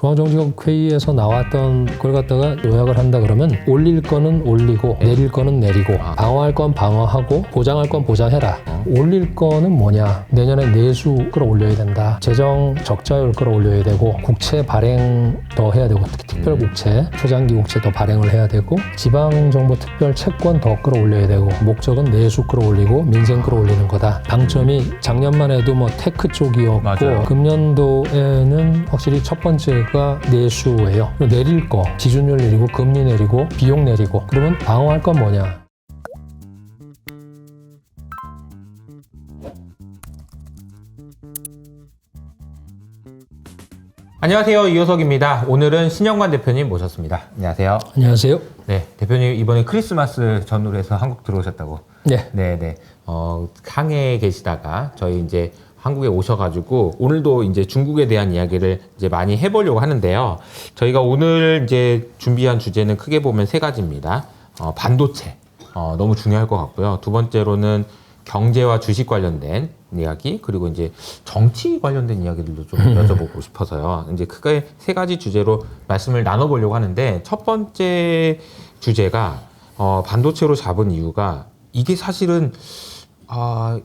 중앙정치局회의에서 나왔던 걸 갖다가 요약을 한다 그러면 올릴 거는 올리고 내릴 거는 내리고 방어할 건 방어하고 보장할 건 보장해라. 올릴 거는 뭐냐? 내년에 내수 끌어올려야 된다. 재정 적자율 끌어올려야 되고 국채 발행 더 해야 되고 특히 특별국채, 초장기 국채 더 발행을 해야 되고 지방정부 특별 채권 더 끌어올려야 되고 목적은 내수 끌어올리고 민생 끌어올리는 거다. 방점이 작년만 해도 뭐 테크 쪽이었고 맞아요. 금년도에는 확실히 첫 번째가 내수예요. 내릴 거 지준율 내리고 금리 내리고 비용 내리고 그러면 방어할 건 뭐냐? 안녕하세요. 이효석입니다. 오늘은 신영관 대표님 모셨습니다. 안녕하세요. 안녕하세요. 네, 대표님 이번에 크리스마스 전후로 해서 한국 들어오셨다고. 네. 네네. 항해에 계시다가 저희 이제 한국에 오셔가지고 오늘도 이제 중국에 대한 이야기를 이제 많이 해보려고 하는데요. 저희가 오늘 이제 준비한 주제는 크게 보면 세 가지입니다. 반도체. 너무 중요할 것 같고요. 두 번째로는 경제와 주식 관련된 이야기, 그리고 이제 정치 관련된 이야기들도 좀 여쭤보고 싶어서요. 이제 크게 세 가지 주제로 말씀을 나눠보려고 하는데, 첫 번째 주제가 반도체로 잡은 이유가 이게 사실은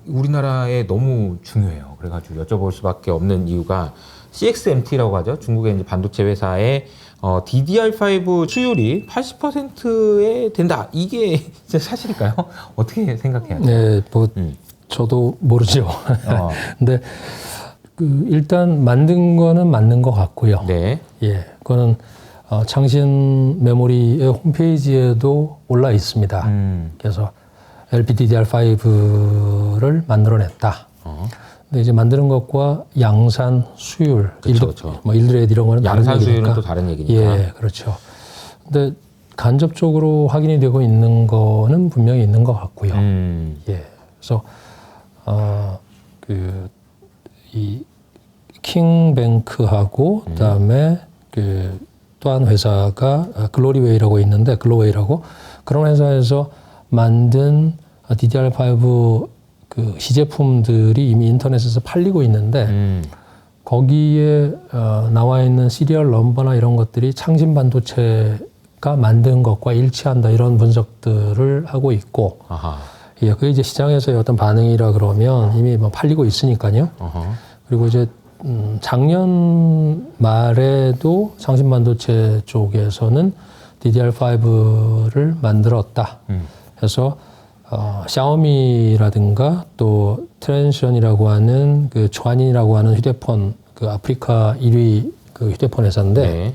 우리나라에 너무 중요해요. 그래가지고 여쭤볼 수밖에 없는 이유가 CXMT라고 하죠. 중국의 이제 반도체 회사의 DDR5 수율이 80%에 된다. 이게 진짜 사실일까요? 어떻게 생각해야 돼요? 네, 뭐 저도 모르죠. 근데 일단 만든 거는 맞는 것 같고요. 네. 예, 그거는 창신 메모리의 홈페이지에도 올라 있습니다. 그래서 LPDDR5를 만들어냈다. 근데 이제 만드는 것과 양산 수율, 그렇죠. 뭐 일드레드 이런 거는 다른 양산 얘기니까. 수율은 또 다른 얘기니까. 예, 그렇죠. 근데 간접적으로 확인이 되고 있는 거는 분명히 있는 것 같고요. 예, 그래서 이 킹뱅크하고 그다음에 또 한 회사가 글로리웨이라고 있는데 글로웨이라고 그런 회사에서 만든 DDR5 시제품들이 이미 인터넷에서 팔리고 있는데 거기에 나와 있는 시리얼 넘버나 이런 것들이 창신 반도체가 만든 것과 일치한다 이런 분석들을 하고 있고 아하. 예, 그게 이제 시장에서의 어떤 반응이라 그러면 이미 뭐 팔리고 있으니까요. 그리고 이제 작년 말에도 창신 반도체 쪽에서는 DDR5를 만들었다. 그래서 샤오미라든가 또 트랜션이라고 하는 주한인이라고 하는 휴대폰 아프리카 1위 휴대폰 회사인데 네.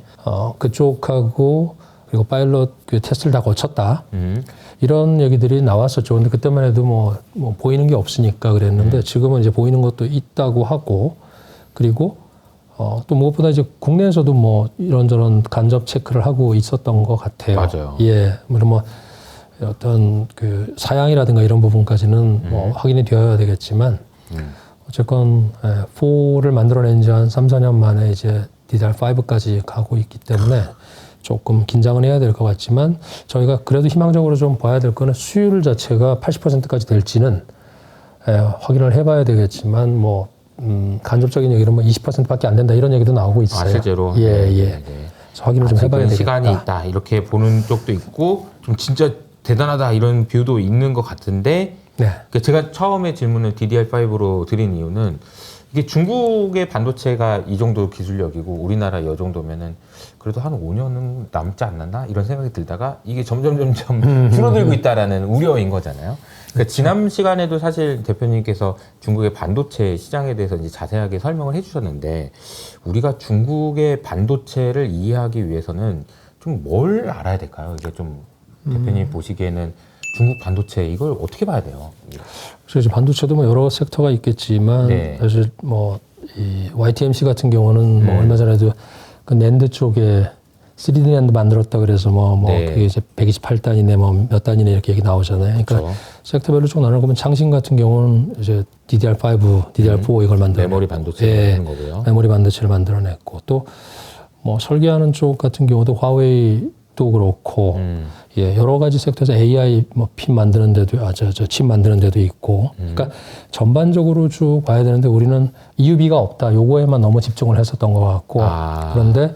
그쪽하고 그리고 파일럿 테스트를 다 거쳤다. 이런 얘기들이 나왔었죠. 근데 그때만 해도 뭐 보이는 게 없으니까 그랬는데 지금은 이제 보이는 것도 있다고 하고 그리고 또 무엇보다 이제 국내에서도 뭐 이런저런 간접 체크를 하고 있었던 것 같아요. 맞아요. 예, 물론 뭐 어떤 사양이라든가 이런 부분까지는 뭐 확인이 되어야 되겠지만 어쨌건 4를 만들어낸 지 한 3, 4년 만에 이제 DDR5까지 가고 있기 때문에 조금 긴장은 해야 될 것 같지만 저희가 그래도 희망적으로 좀 봐야 될 거는 수율 자체가 80%까지 될지는 확인을 해봐야 되겠지만 뭐 간접적인 얘기는 뭐 20%밖에 안 된다 이런 얘기도 나오고 있어요. 실제로? 예. 네. 그래서 확인을 좀 해봐야 되겠다. 시간이 있다. 이렇게 보는 쪽도 있고 좀 진짜 대단하다 이런 뷰도 있는 것 같은데 네. 제가 처음에 질문을 DDR5로 드린 이유는 이게 중국의 반도체가 이 정도 기술력이고 우리나라 이 정도면은 그래도 한 5년은 남지 않나 이런 생각이 들다가 이게 점점 줄어들고 있다라는 우려인 거잖아요. 그러니까 지난 시간에도 사실 대표님께서 중국의 반도체 시장에 대해서 이제 자세하게 설명을 해주셨는데 우리가 중국의 반도체를 이해하기 위해서는 좀 뭘 알아야 될까요? 이게 좀 대표님 보시기에는 중국 반도체 이걸 어떻게 봐야 돼요? 그래서 이제 반도체도 뭐 여러 섹터가 있겠지만 네. 사실 뭐 이 YTMC 같은 경우는 뭐 얼마 전에도 그 낸드 쪽에 3D 낸드 만들었다 그래서 네. 그게 이제 128단이네 뭐 몇 단이네 이렇게 얘기 나오잖아요. 그러니까 그렇죠. 섹터별로 쭉 나눠보면 창신 같은 경우는 이제 DDR5, DDR4 이걸 만들어 메모리 반도체 하는 거고요. 메모리 반도체를 만들어냈고 또 뭐 설계하는 쪽 같은 경우도 화웨이도 도 그렇고 예, 여러 가지 섹터에서 AI 뭐 핀 만드는 데도 칩 만드는 데도 있고 그러니까 전반적으로 쭉 봐야 되는데 우리는 EUV가 없다 요거에만 너무 집중을 했었던 것 같고 그런데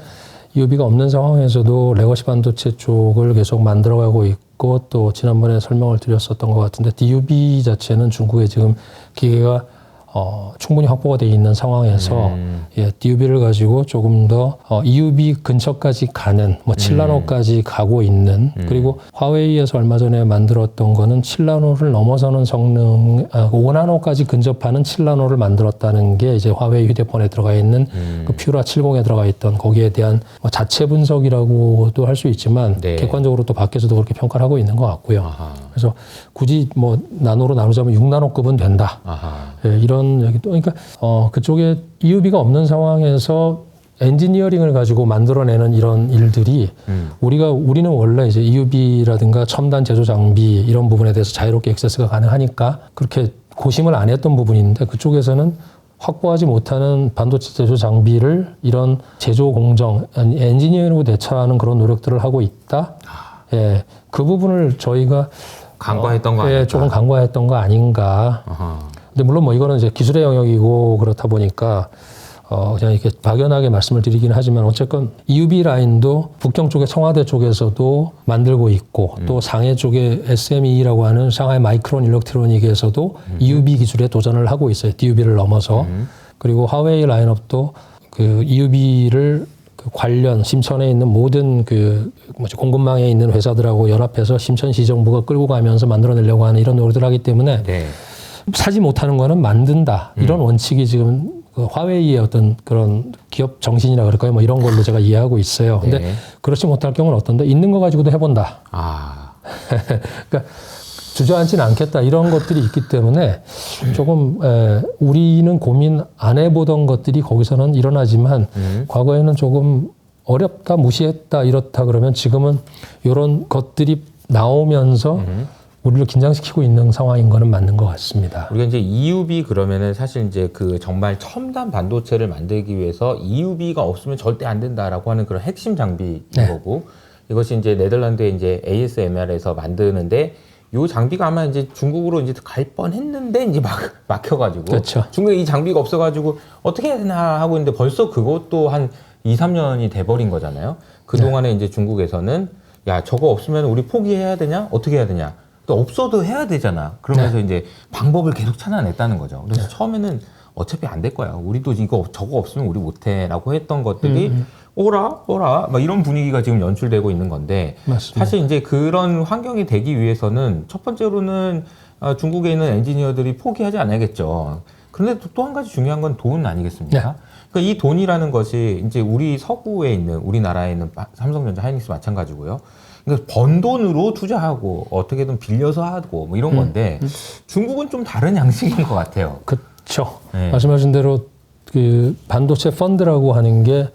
EUV가 없는 상황에서도 레거시 반도체 쪽을 계속 만들어가고 있고 또 지난번에 설명을 드렸었던 것 같은데 DUV 자체는 중국에 지금 기계가 충분히 확보가 되어 있는 상황에서 예, DUV를 가지고 조금 더 EUV 근처까지 가는 뭐 7나노까지 가고 있는 그리고 화웨이에서 얼마 전에 만들었던 거는 7나노를 넘어서는 성능 5나노까지 근접하는 7나노를 만들었다는 게 이제 화웨이 휴대폰에 들어가 있는 그 퓨라 70에 들어가 있던 거기에 대한 뭐 자체 분석이라고도 할 수 있지만 네. 객관적으로 또 밖에서도 그렇게 평가를 하고 있는 것 같고요. 아하. 그래서 굳이 뭐 나노로 나누자면 6나노급은 된다. 아하. 예, 이런 얘기도 그러니까 그쪽에 EUV가 없는 상황에서 엔지니어링을 가지고 만들어내는 이런 일들이 우리는 원래 이제 EUV라든가 첨단 제조 장비 이런 부분에 대해서 자유롭게 액세스가 가능하니까 그렇게 고심을 안 했던 부분인데 그쪽에서는 확보하지 못하는 반도체 제조 장비를 이런 제조 공정, 엔지니어링으로 대처하는 그런 노력들을 하고 있다. 예, 그 부분을 저희가 간과했던 거 아닐까? 예, 조금 간과했던 거 아닌가. 아하. 근데 물론 뭐 이거는 이제 기술의 영역이고 그렇다 보니까 그냥 이렇게 막연하게 말씀을 드리기는 하지만 어쨌건 EUV 라인도 북경 쪽에 청와대 쪽에서도 만들고 있고 또 상해 쪽에 SME라고 하는 상하이 마이크론 일렉트로닉에서도 EUV 기술에 도전을 하고 있어요. DUV를 넘어서. 그리고 화웨이 라인업도 그 EUV를 그 관련 심천에 있는 모든 그 공급망에 있는 회사들하고 연합해서 심천시 정부가 끌고 가면서 만들어내려고 하는 이런 노력들을 하기 때문에 네. 사지 못하는 거는 만든다. 이런 원칙이 지금 그 화웨이의 어떤 그런 기업 정신이라 그럴까요? 뭐 이런 걸로 제가 이해하고 있어요. 근데 네. 그렇지 못할 경우는 어떤데? 있는 거 가지고도 해본다. 그러니까 주저앉지는 않겠다. 이런 것들이 있기 때문에 조금 우리는 고민 안 해보던 것들이 거기서는 일어나지만 과거에는 조금 어렵다, 무시했다, 이렇다 그러면 지금은 이런 것들이 나오면서 우리를 긴장시키고 있는 상황인 거는 맞는 것 같습니다. 우리가 이제 EUV 그러면은 사실 이제 그 정말 첨단 반도체를 만들기 위해서 EUV가 없으면 절대 안 된다라고 하는 그런 핵심 장비인 네. 거고 이것이 이제 네덜란드의 이제 ASMR에서 만드는데 요 장비가 아마 이제 중국으로 이제 갈 뻔했는데 이제 막혀가지고 그렇죠. 중국에 이 장비가 없어가지고 어떻게 해야 되나 하고 있는데 벌써 그것도 한 2, 3년이 돼버린 거잖아요. 그 동안에 이제 중국에서는 야 저거 없으면 우리 포기해야 되냐? 어떻게 해야 되냐? 또 없어도 해야 되잖아. 그러면서 이제 방법을 계속 찾아냈다는 거죠. 그래서 처음에는 어차피 안 될 거야. 우리도 이거 저거 없으면 우리 못해라고 했던 것들이 오라 막 이런 분위기가 지금 연출되고 있는 건데 맞습니다. 사실 이제 그런 환경이 되기 위해서는 첫 번째로는 중국에 있는 엔지니어들이 포기하지 않아야겠죠. 그런데 또 한 가지 중요한 건 돈 아니겠습니까? 네. 그러니까 이 돈이라는 것이 이제 우리 서구에 있는 우리나라에 있는 삼성전자, 하이닉스 마찬가지고요. 그러니까 번 돈으로 투자하고 어떻게든 빌려서 하고 뭐 이런 건데 중국은 좀 다른 양식인 것 같아요. 그렇죠. 네. 말씀하신 대로 그 반도체 펀드라고 하는 게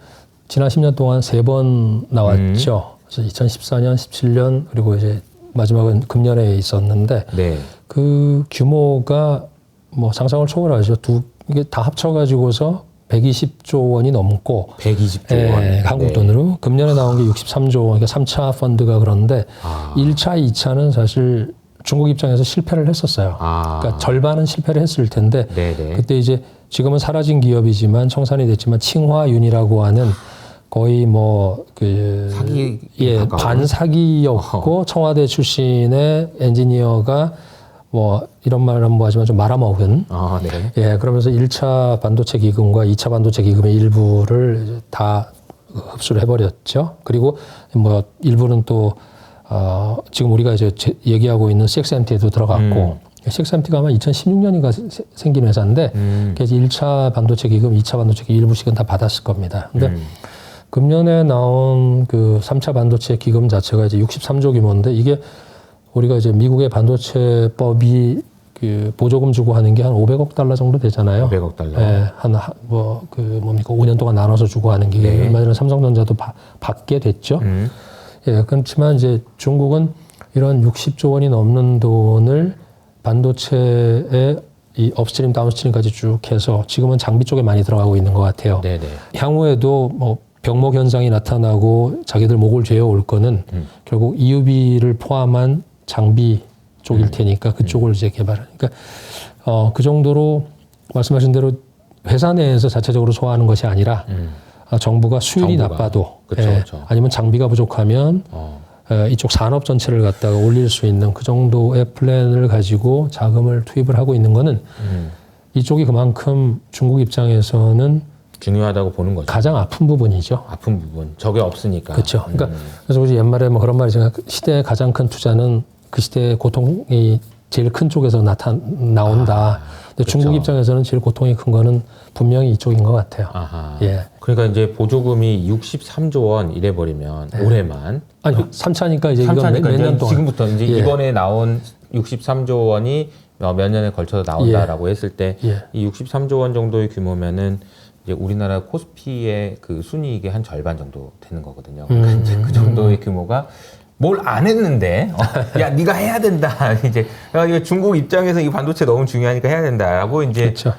지난 10년 동안 3번 나왔죠. 그래서 2014년, 17년 그리고 이제 마지막은 금년에 있었는데 네. 그 규모가 뭐 상상을 초월하죠. 이게 다 합쳐가지고서 120조 원이 넘고 120조 원. 한국 돈으로 금년에 나온 게 63조 원. 그러니까 3차 펀드가 그런데 1차, 2차는 사실 중국 입장에서 실패를 했었어요. 그러니까 절반은 실패를 했을 텐데 네네. 그때 이제 지금은 사라진 기업이지만 청산이 됐지만 칭화윤이라고 하는 거의 뭐 그 사기 반사기였고 청와대 출신의 엔지니어가 뭐 이런 말 한번 하지만 좀 말아먹은 네. 예 그러면서 1차 반도체 기금과 2차 반도체 기금의 일부를 이제 다 흡수를 해버렸죠. 그리고 뭐 일부는 또 지금 우리가 이제 얘기하고 있는 CXMT에도 들어갔고 CXMT가 아마 2016년인가 생긴 회사인데 그래서 1차 반도체 기금, 2차 반도체 기금 일부씩은 다 받았을 겁니다. 근데 금년에 나온 그 3차 반도체 기금 자체가 이제 63조 규모인데 이게 우리가 이제 미국의 반도체법이 그 보조금 주고 하는 게 한 500억 달러 정도 되잖아요. 500억 달러. 예, 뭡니까 5년 동안 나눠서 주고 하는 게 네. 얼마 전에 삼성전자도 받게 됐죠. 예, 그렇지만 이제 중국은 이런 60조 원이 넘는 돈을 반도체에 이 업스트림, 다운스트림까지 쭉 해서 지금은 장비 쪽에 많이 들어가고 있는 것 같아요. 네네. 향후에도 뭐 병목 현상이 나타나고 자기들 목을 죄어올 거는 결국 EUV를 포함한 장비 쪽일 테니까 그쪽을 이제 개발하는. 그러니까 그 정도로 말씀하신 대로 회사 내에서 자체적으로 소화하는 것이 아니라 정부가 수율이 정부가. 나빠도 그쵸, 그쵸. 아니면 장비가 부족하면 이쪽 산업 전체를 갖다가 올릴 수 있는 그 정도의 플랜을 가지고 자금을 투입을 하고 있는 거는 이쪽이 그만큼 중국 입장에서는 중요하다고 보는 거죠. 가장 아픈 부분이죠. 아픈 부분. 저게 없으니까. 그렇죠. 그러니까 그래서 우리 옛말에 뭐 그런 말이 있잖아요. 시대의 가장 큰 투자는 그 시대의 고통이 제일 큰 쪽에서 나온다. 근데 그쵸. 중국 입장에서는 제일 고통이 큰 거는 분명히 이쪽인 것 같아요. 아하. 예. 그러니까 이제 보조금이 63조 원 이래 버리면 올해만 아니 3차니까 이제 이거 몇 3차니까 년 동안 지금부터 이제 예. 이번에 나온 63조 원이 몇 년에 걸쳐서 나온다라고 했을 때 이 예. 63조 원 정도의 규모면은 이제 우리나라 코스피의 그 순이익의 한 절반 정도 되는 거거든요. 그러니까 이제 그 정도의 규모가 뭘 안 했는데 야 네가 해야 된다. 이제 이거 중국 입장에서 이 반도체 너무 중요하니까 해야 된다라고 이제 그렇죠.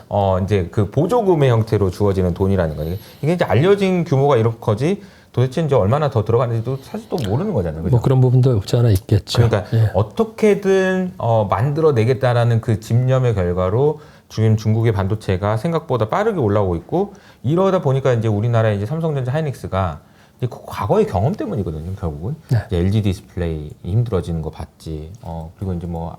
이제 그 보조금의 형태로 주어지는 돈이라는 거예요. 이게 이제 알려진 규모가 이런 거지 도대체 이제 얼마나 더 들어가는지도 사실 또 모르는 거잖아요. 그죠? 뭐 그런 부분도 없지 않아 있겠죠. 그러니까 예. 어떻게든 만들어내겠다라는 그 집념의 결과로 지금 중국의 반도체가 생각보다 빠르게 올라오고 있고 이러다 보니까 이제 우리나라의 이제 삼성전자 하이닉스가 이제 그 과거의 경험 때문이거든요, 결국은. 이제 LG 디스플레이 힘들어지는 거 봤지. 그리고 이제 뭐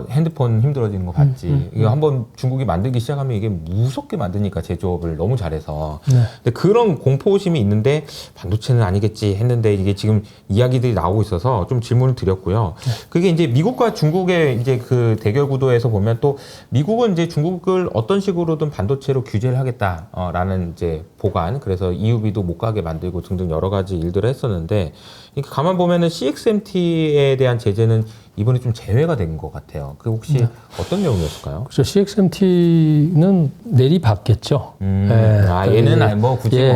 핸드폰 힘들어지는 거 봤지. 이거 한번 중국이 만들기 시작하면 이게 무섭게 만드니까 제조업을 너무 잘해서. 근데 그런 공포심이 있는데 반도체는 아니겠지 했는데 이게 지금 이야기들이 나오고 있어서 좀 질문을 드렸고요. 그게 이제 미국과 중국의 이제 그 대결 구도에서 보면 또 미국은 이제 중국을 어떤 식으로든 반도체로 규제를 하겠다라는 이제 보관, 그래서 EUV도 못 가게 만들고 등등 여러 가지 일들을 했었는데, 이렇게 가만 보면은 CXMT에 대한 제재는 이번에 좀 제외가 된 것 같아요. 그 혹시 어떤 내용이었을까요? 그렇죠. CXMT는 내리받겠죠. 얘는 뭐 굳이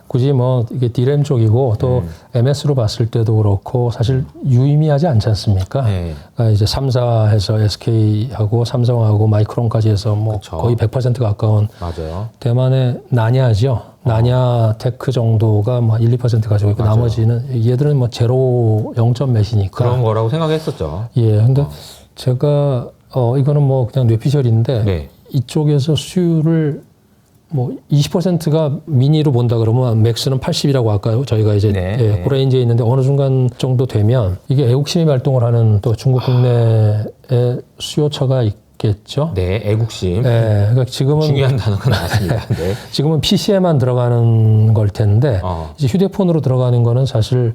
굳이 뭐 이게 D램 쪽이고 또 MS로 봤을 때도 그렇고 사실 유의미하지 않지 않습니까? 그러니까 이제 3사해서 SK하고 삼성하고 마이크론까지 해서 뭐 그쵸. 거의 100% 가까운 맞아요. 대만의 나냐죠. 나냐 테크 정도가 뭐 1, 2% 가지고 있고 맞아요. 나머지는 얘들은 뭐 제로 0점 몇이니까 그런 거라고 생각했었죠. 예. 근데 제가 이거는 뭐 그냥 뇌피셜인데 네. 이쪽에서 수율을 뭐 20%가 미니로 본다 그러면 맥스는 80이라고 아까 저희가 이제 그 레인지에 있는데 어느 순간 정도 되면 이게 애국심이 발동을 하는 또 중국 국내의 수요처가 있겠죠. 네, 애국심. 네, 그러니까 지금은 중요한 단어가 나왔습니다. 네. 지금은 PC에만 들어가는 걸 텐데 이제 휴대폰으로 들어가는 거는 사실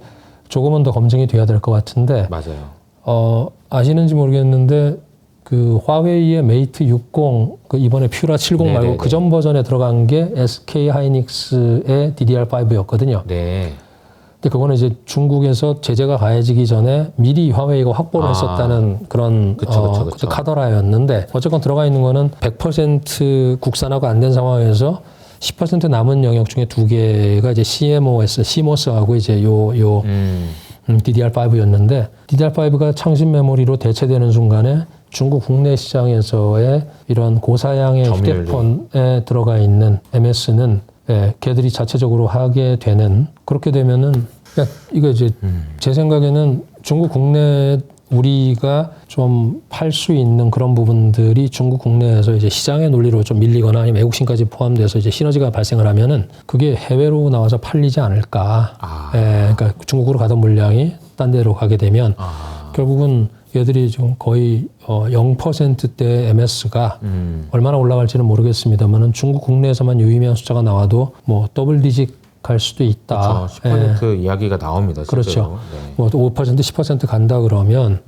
조금은 더 검증이 돼야 될 것 같은데 맞아요. 아시는지 모르겠는데 그 화웨이의 메이트 60 그 이번에 퓨라 70 말고 그 전 버전에 들어간 게 SK 하이닉스의 DDR5였거든요. 네. 근데 그거는 이제 중국에서 제재가 가해지기 전에 미리 화웨이가 확보를 했었다는 그런 그쵸. 카더라였는데 어쨌건 들어가 있는 거는 100% 국산화가 안 된 상황에서 10% 남은 영역 중에 두 개가 이제 CMOS하고 이제 DDR5였는데 DDR5가 창신 메모리로 대체되는 순간에 중국 국내 시장에서의 이런 고사양의 점유율이. 휴대폰에 들어가 있는 MS는 걔들이 자체적으로 하게 되는 그렇게 되면은 그러니까 이거 이제 제 생각에는 중국 국내 우리가 좀 팔 수 있는 그런 부분들이 중국 국내에서 이제 시장의 논리로 좀 밀리거나 아니면 애국심까지 포함돼서 이제 시너지가 발생을 하면은 그게 해외로 나와서 팔리지 않을까. 그러니까 중국으로 가던 물량이 딴 데로 가게 되면 결국은 얘들이 좀 거의 0%대 MS가 얼마나 올라갈지는 모르겠습니다만은 중국 국내에서만 유의미한 숫자가 나와도 뭐 더블 디짓 갈 수도 있다. 그렇죠. 10% 이야기가 나옵니다. 실제로. 그렇죠. 뭐 5%, 10% 간다 그러면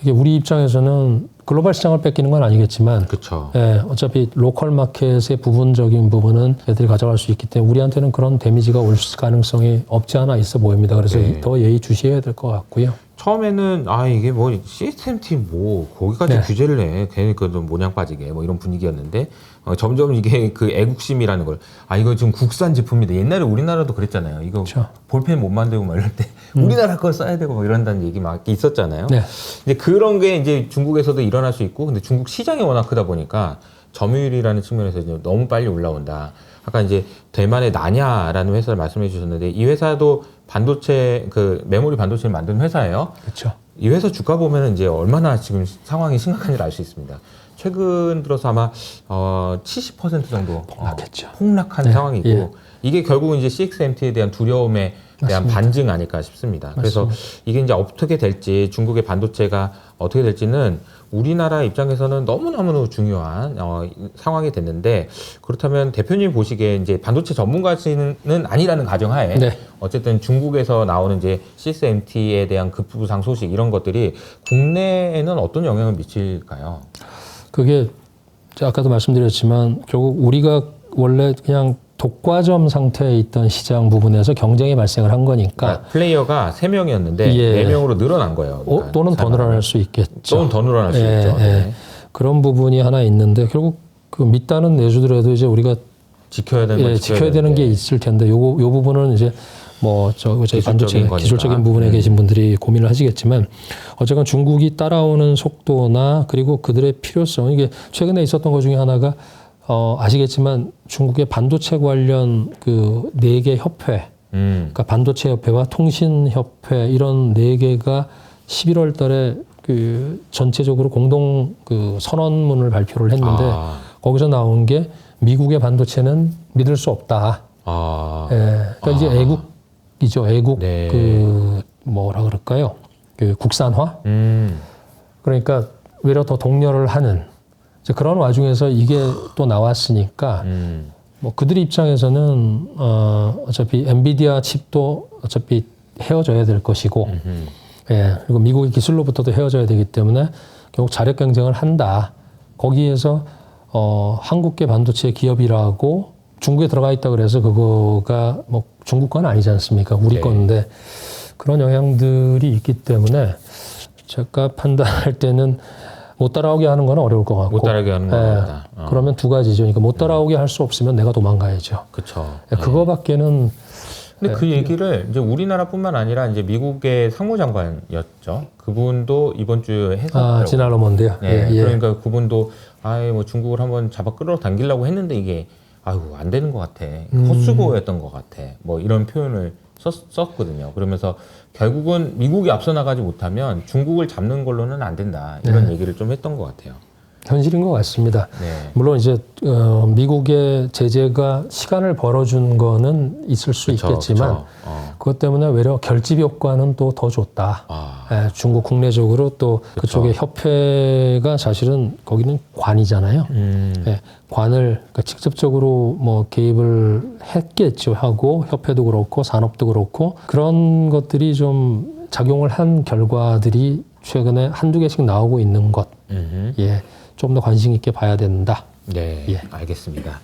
이게 우리 입장에서는 글로벌 시장을 뺏기는 건 아니겠지만 그렇죠. 어차피 로컬 마켓의 부분적인 부분은 애들이 가져갈 수 있기 때문에 우리한테는 그런 데미지가 올 가능성이 없지 않아 있어 보입니다. 그래서 더 예의주시해야 될 것 같고요. 처음에는 이게 뭐 CXMT 뭐 거기까지 규제를 해 괜히 그 모냥 빠지게 뭐 이런 분위기였는데 점점 이게 그 애국심이라는 걸 이거 지금 국산 제품이다. 옛날에 우리나라도 그랬잖아요. 이거 그렇죠. 볼펜 못 만들고 막 이럴 때 우리나라 걸 써야 되고 뭐 이런다는 얘기 막 있었잖아요. 네. 근데 그런 게 이제 중국에서도 일어날 수 있고 근데 중국 시장이 워낙 크다 보니까 점유율이라는 측면에서 이제 너무 빨리 올라온다. 아까 이제 대만의 나냐라는 회사를 말씀해 주셨는데 이 회사도 반도체 그 메모리 반도체를 만드는 회사예요. 그렇죠. 이 회사 주가 보면은 이제 얼마나 지금 상황이 심각한지를 알 수 있습니다. 최근 들어서 아마 70% 정도 폭락했죠. 폭락한 네, 상황이고 예. 이게 결국은 이제 CXMT에 대한 두려움에 대한 맞습니다. 반증 아닐까 싶습니다. 그래서 이게 이제 어떻게 될지 중국의 반도체가 어떻게 될지는 우리나라 입장에서는 너무너무 중요한 상황이 됐는데 그렇다면 대표님 보시기에 이제 반도체 전문가시는 아니라는 가정하에 네. 어쨌든 중국에서 나오는 이제 CXMT에 대한 급부상 소식 이런 것들이 국내에는 어떤 영향을 미칠까요? 그게 아까도 말씀드렸지만 결국 우리가 원래 그냥 독과점 상태에 있던 시장 부분에서 경쟁이 발생을 한 거니까 그러니까 플레이어가 3명이었는데 예. 4명으로 늘어난 거예요. 그러니까 또는 더 늘어날 수 있겠죠. 또는 더 늘어날 수 예, 있죠. 예. 네. 그런 부분이 하나 있는데 결국 그 밑단은 내주더라도 이제 우리가 지켜야 되는 건 지켜야 되는 게 있을 텐데 요 부분은 이제 뭐 저희 반도체 기술적인 기술적인 거니까. 부분에 계신 분들이 고민을 하시겠지만 어쨌건 중국이 따라오는 속도나 그리고 그들의 필요성 이게 최근에 있었던 것 중에 하나가 아시겠지만 중국의 반도체 관련 그 4개 협회 그러니까 반도체 협회와 통신 협회 이런 4개가 11월 달에 그 전체적으로 공동 그 선언문을 발표를 했는데 거기서 나온 게 미국의 반도체는 믿을 수 없다. 예. 그러니까 이제 애국이죠. 애국 네. 그 뭐라 그럴까요? 그 국산화. 그러니까 외려 더 독려를 하는 이제 그런 와중에서 이게 또 나왔으니까 뭐 그들 입장에서는 어차피 엔비디아 칩도 어차피 헤어져야 될 것이고, 예. 그리고 미국의 기술로부터도 헤어져야 되기 때문에 결국 자력 경쟁을 한다. 거기에서 한국계 반도체 기업이라고 중국에 들어가 있다 그래서 그거가 뭐 중국 건 아니지 않습니까? 우리 네. 건데 그런 영향들이 있기 때문에 제가 판단할 때는 못 따라오게 하는 건 어려울 것 같고 못 따라오게 하는 건 어렵다. 그러면 두 가지죠. 그러니까 못 따라오게 할 수 없으면 내가 도망가야죠. 그렇죠. 그거밖에는 근데 그 얘기를 이제 우리나라뿐만 아니라 이제 미국의 상무장관이었죠. 그분도 이번 주에 했었더라고요. 지날로몬데요. 네, 예. 그러니까 그분도 뭐 중국을 한번 잡아 끌어당기려고 했는데 이게 아이고 안 되는 것 같아. 헛수고였던 것 같아. 뭐 이런 표현을 썼거든요. 그러면서 결국은 미국이 앞서 나가지 못하면 중국을 잡는 걸로는 안 된다. 이런 얘기를 좀 했던 것 같아요. 현실인 것 같습니다. 네. 물론 이제 미국의 제재가 시간을 벌어준 거는 있을 수 있겠지만 그것 때문에 외려 결집 효과는 또 더 줬다. 예, 중국 국내적으로 또 그쪽의 협회가 사실은 거기는 관이잖아요. 예, 관을 그러니까 직접적으로 뭐 개입을 했겠죠 하고 협회도 그렇고 산업도 그렇고 그런 것들이 좀 작용을 한 결과들이 최근에 한두 개씩 나오고 있는 것. 예. 좀 더 관심 있게 봐야 된다. 네, 예. 알겠습니다.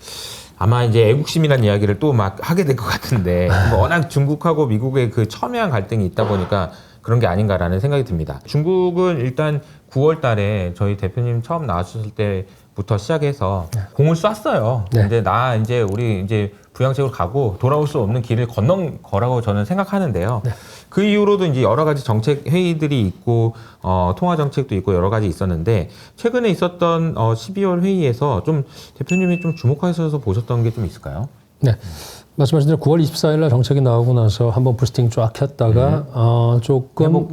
아마 이제 애국심이라는 이야기를 또 막 하게 될 것 같은데 뭐 워낙 중국하고 미국의 그 첨예한 갈등이 있다 보니까 그런 게 아닌가라는 생각이 듭니다. 중국은 일단 9월 달에 저희 대표님 처음 나왔을 때부터 시작해서 공을 쐈어요. 네. 근데 우리 이제 부양책으로 가고 돌아올 수 없는 길을 건넌 거라고 저는 생각하는데요. 네. 그 이후로도 이제 여러 가지 정책 회의들이 있고 통화 정책도 있고 여러 가지 있었는데 최근에 있었던 12월 회의에서 좀 대표님이 좀 주목하셔서 보셨던 게 좀 있을까요? 네. 말씀하신 대로 9월 24일 날 정책이 나오고 나서 한번 부스팅 쫙 했다가 조금 회복,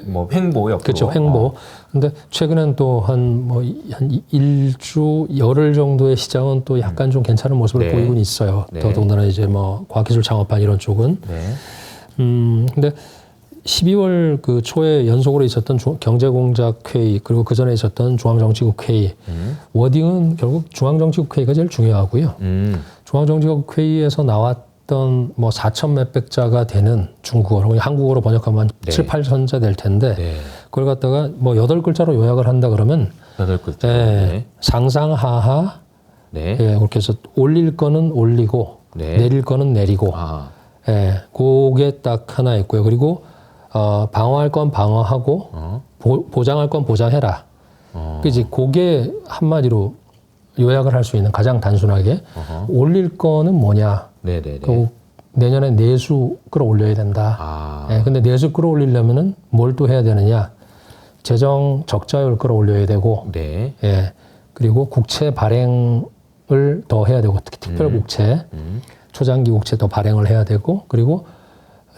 뭐 횡보 옆으로. 그렇죠. 횡보. 근데 최근엔 또 한 일주 열흘 정도의 시장은 또 약간 좀 괜찮은 모습을 네. 보이곤 있어요. 네. 더더군다나 이제 뭐 과학기술 창업반 이런 쪽은. 네. 근데 12월 그 초에 연속으로 있었던 경제공작회의 그리고 그 전에 있었던 중앙정치국회의 워딩은 결국 중앙정치국회의가 제일 중요하고요. 중앙정치국회의에서 나왔던 뭐 4천 몇백 자가 되는 중국어로 한국어로 번역하면 네. 7, 8천자 될 텐데 네. 그걸 갖다가 뭐 8글자로 요약을 한다 그러면 8글자. 네. 상상하하 네. 예, 그렇게 해서 올릴 거는 올리고 네. 내릴 거는 내리고 예, 그게 딱 하나 있고요. 그리고 방어할 건 방어하고 보장할 건 보장해라. 그지? 그게 한마디로 요약을 할 수 있는 가장 단순하게 올릴 거는 뭐냐? 네네네. 결국 내년에 내수 끌어올려야 된다. 예, 근데 내수 끌어올리려면은 뭘 또 해야 되느냐? 재정 적자율 끌어올려야 되고, 네. 예, 그리고 국채 발행 더 해야 되고 특히 특별국채, 초장기 국채 더 발행을 해야 되고 그리고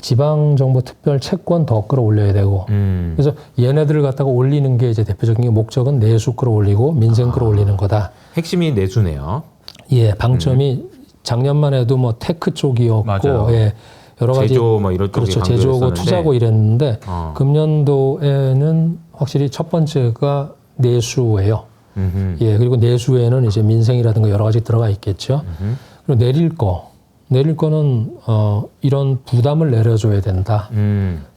지방정부 특별 채권 더 끌어올려야 되고 그래서 얘네들을 갖다가 올리는 게 이제 대표적인 게 목적은 내수 끌어올리고 민생 끌어올리는 거다. 핵심이 내수네요. 예, 방점이 작년만 해도 뭐 테크 쪽이었고 맞아요. 예, 여러 가지 제조 뭐 이런 쪽에 그렇죠. 제조고 강조했었는데. 투자고 이랬는데 금년도에는 확실히 첫 번째가 내수예요. 예, 그리고 내수에는 이제 민생이라든가 여러 가지 들어가 있겠죠. 그리고 내릴 거는 이런 부담을 내려줘야 된다.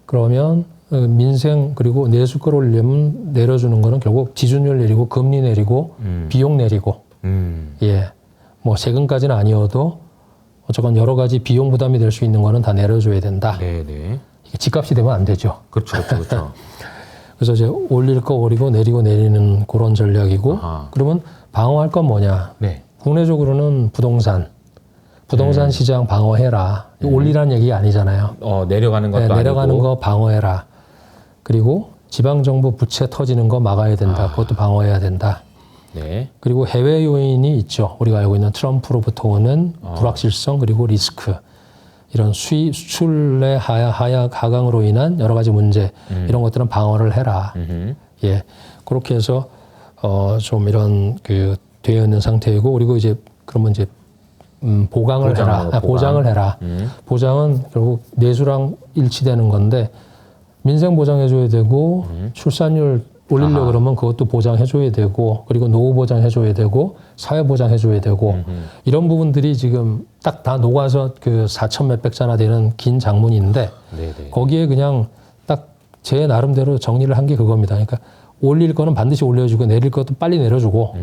그러면 민생 그리고 내수 끌어올리려면 내려주는 거는 결국 지준율 내리고 금리 내리고 비용 내리고 예, 뭐 세금까지는 아니어도 어쨌건 여러 가지 비용 부담이 될 수 있는 거는 다 내려줘야 된다. 네네. 이게 집값이 되면 안 되죠. 그렇죠, 그렇죠. 그래서 이제 올릴 거 올리고 내리고 내리는 그런 전략이고 아하. 그러면 방어할 건 뭐냐? 네. 국내적으로는 부동산 시장 방어해라. 올리라는 얘기가 아니잖아요. 내려가는 것도 네, 내려가는 아니고. 거 방어해라. 그리고 지방정부 부채 터지는 거 막아야 된다. 그것도 방어해야 된다. 네. 그리고 해외 요인이 있죠. 우리가 알고 있는 트럼프로부터 오는 불확실성 그리고 리스크. 이런 수출의 하강으로 인한 여러 가지 문제 이런 것들은 방어를 해라. 예, 그렇게 해서 좀 이런 그 되어 있는 상태이고 그리고 이제 그러면 이제 보강을 해라. 보장을 해라. 보장은 결국 내수랑 일치되는 건데 민생 보장해줘야 되고 출산율 올리려고 그러면 그것도 보장해줘야 되고 그리고 노후 보장해줘야 되고 사회 보장해줘야 되고 이런 부분들이 지금 딱 다 녹아서 그 4천 몇백 자나 되는 긴 장문인데 네네. 거기에 그냥 딱 제 나름대로 정리를 한 게 그겁니다. 그러니까 올릴 거는 반드시 올려주고 내릴 것도 빨리 내려주고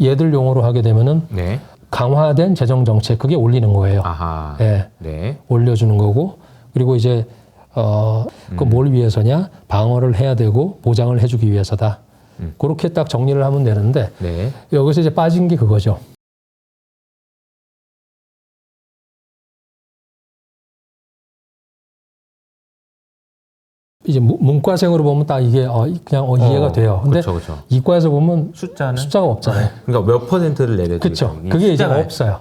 얘들 용어로 하게 되면은 네. 강화된 재정 정책 그게 올리는 거예요. 아하. 예, 네. 올려주는 거고 그리고 이제 그 뭘 위해서냐 방어를 해야 되고 보장을 해주기 위해서다. 그렇게 딱 정리를 하면 되는데 네. 여기서 이제 빠진 게 그거죠. 이제 문과생으로 보면 딱 이게 그냥 이해가 돼요. 근데 그렇죠, 그렇죠. 이과에서 보면 숫자는 숫자가 없잖아요. 그러니까 몇 퍼센트를 내려주고 그렇죠. 그게 이제 없어요.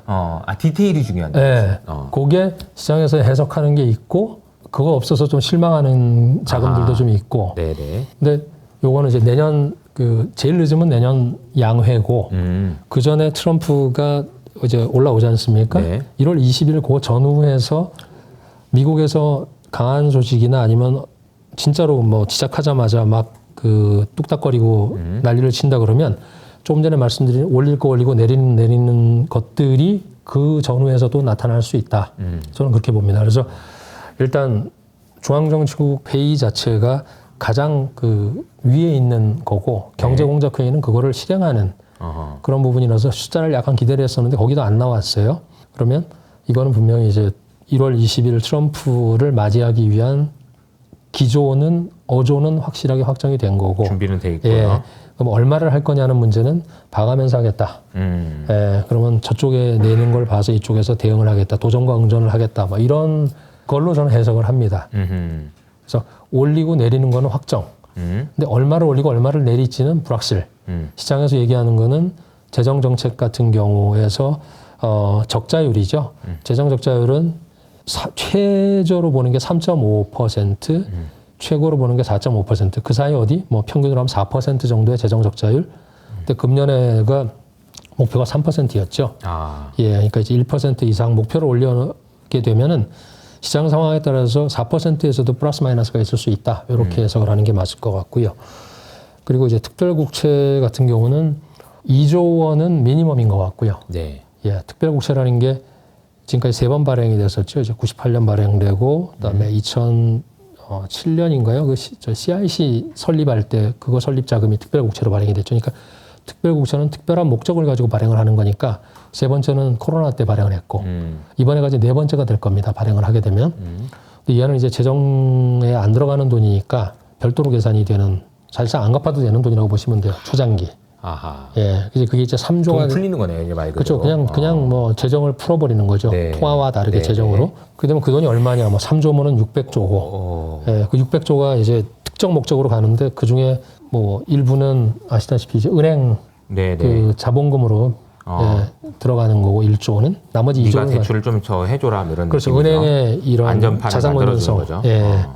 디테일이 중요한데. 네. 그게 시장에서 해석하는 게 있고 그거 없어서 좀 실망하는 자금들도 좀 있고. 네네. 근데 요거는 이제 내년 제일 늦으면 내년 양회고 그 전에 트럼프가 이제 올라오지 않습니까? 네. 1월 20일 그 전후에서 미국에서 강한 소식이나 아니면 진짜로 뭐 시작하자마자 막 뚝딱거리고 난리를 친다 그러면 조금 전에 말씀드린 올릴 거 올리고 내리는 것들이 그 전후에서도 나타날 수 있다. 저는 그렇게 봅니다. 그래서 일단 중앙정치국 회의 자체가 가장 위에 있는 거고 경제공작회의는 그거를 실행하는 그런 부분이라서 숫자를 약간 기대를 했었는데 거기도 안 나왔어요. 그러면 이거는 분명히 이제 1월 20일 트럼프를 맞이하기 위한 어조는 확실하게 확정이 된 거고 준비는 돼 있고요. 예, 그럼 얼마를 할 거냐는 문제는 봐가면서 하겠다. 예, 그러면 저쪽에 내는 걸 봐서 이쪽에서 대응을 하겠다. 도전과 응전을 하겠다. 뭐 이런 걸로 저는 해석을 합니다. 그래서 올리고 내리는 거는 확정. 근데 얼마를 올리고 얼마를 내릴지는 불확실. 시장에서 얘기하는 거는 재정 정책 같은 경우에서 적자율이죠. 재정 적자율은 최저로 보는 게 3.5%, 최고로 보는 게 4.5%. 그 사이 어디? 뭐 평균으로 하면 4% 정도의 재정 적자율. 근데 금년에가 목표가 3%였죠. 예, 그러니까 이제 1% 이상 목표를 올려게 되면은 시장 상황에 따라서 4%에서도 플러스 마이너스가 있을 수 있다. 이렇게 해석을 하는 게 맞을 것 같고요. 그리고 이제 특별국채 같은 경우는 2조 원은 미니멈인 것 같고요. 네. 예, 특별국채라는 게 지금까지 3번 발행이 됐었죠. 이제 98년 발행되고, 그다음에 2007년인가요? 저 CIC 설립할 때 그거 설립 자금이 특별국채로 발행이 됐죠. 그러니까 특별국채는 특별한 목적을 가지고 발행을 하는 거니까 3번째는 코로나 때 발행을 했고 이번에가 이제 4번째가 될 겁니다. 발행을 하게 되면. 근데 얘는 이제 재정에 안 들어가는 돈이니까 별도로 계산이 되는 사실상 안 갚아도 되는 돈이라고 보시면 돼요. 초장기. 아하. 예, 그게 이제 3조가 돈 풀리는 거네요, 이제 말 그대로. 그렇죠. 그냥 뭐 재정을 풀어버리는 거죠. 네. 통화와 다르게 네. 재정으로. 그러면 그 돈이 얼마냐? 뭐 3조면은 600조고. 예, 그 600조가 이제 특정 목적으로 가는데 그 중에 뭐 일부는 아시다시피 이제 은행 네네. 그 자본금으로 들어가는 거고 1조는 나머지 네가 2조는 대출을 좀 더 해줘라 뭐 이런 그렇죠. 느낌이죠. 은행에 이런 안전판을 자산 만들어주는 건전성 거죠.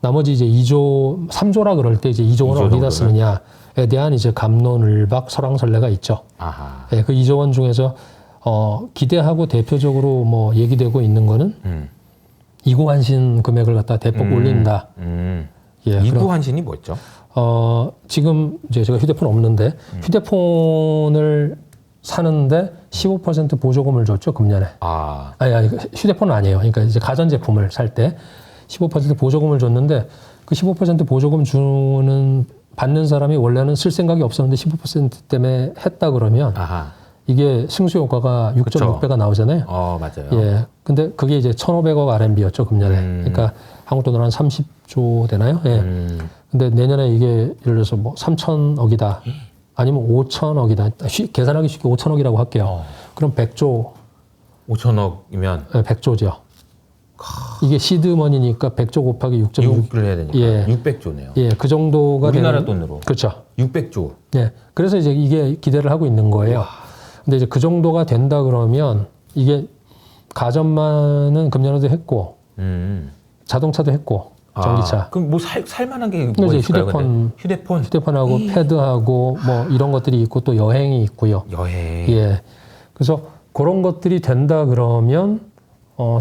나머지 이제 2조 3조라 그럴 때 이제 2조 원을 2조 어디다 정도는? 쓰느냐에 대한 이제 감론을박 설왕설래가 있죠. 아하. 그 2조 원 중에서 기대하고 대표적으로 뭐 얘기되고 있는 거는 이구환신 금액을 갖다 대폭 올린다. 이구환신이 뭐였죠? 지금 이제 제가 휴대폰 없는데 휴대폰을 사는데 15% 보조금을 줬죠, 금년에. 아니, 휴대폰은 아니에요. 그러니까 이제 가전제품을 살 때 15% 보조금을 줬는데 그 15% 보조금 받는 사람이 원래는 쓸 생각이 없었는데 15% 때문에 했다 그러면 이게 승수 효과가 6.6배가 나오잖아요. 맞아요. 근데 그게 이제 1,500억 RMB였죠, 금년에. 그러니까 한국 돈으로 한 30조 되나요? 근데 내년에 이게 예를 들어서 뭐 3,000억이다. 아니면 5,000억이다. 계산하기 쉽게 5,000억이라고 할게요. 그럼 100조. 5,000억이면? 100조죠. 이게 시드머니니까 100조 곱하기 6.6. 6을 해야 되니까. 600조네요. 그 정도가 우리나라 돈으로. 그렇죠. 600조. 그래서 이제 이게 기대를 하고 있는 거예요. 근데 이제 그 정도가 된다 그러면 이게 가전만은 금년에도 했고, 자동차도 했고, 전기차. 그럼 뭐 살만한 게 뭐 있을까요? 휴대폰하고 패드하고 뭐 이런 것들이 있고 또 여행이 있고요. 여행. 그래서 그런 것들이 된다 그러면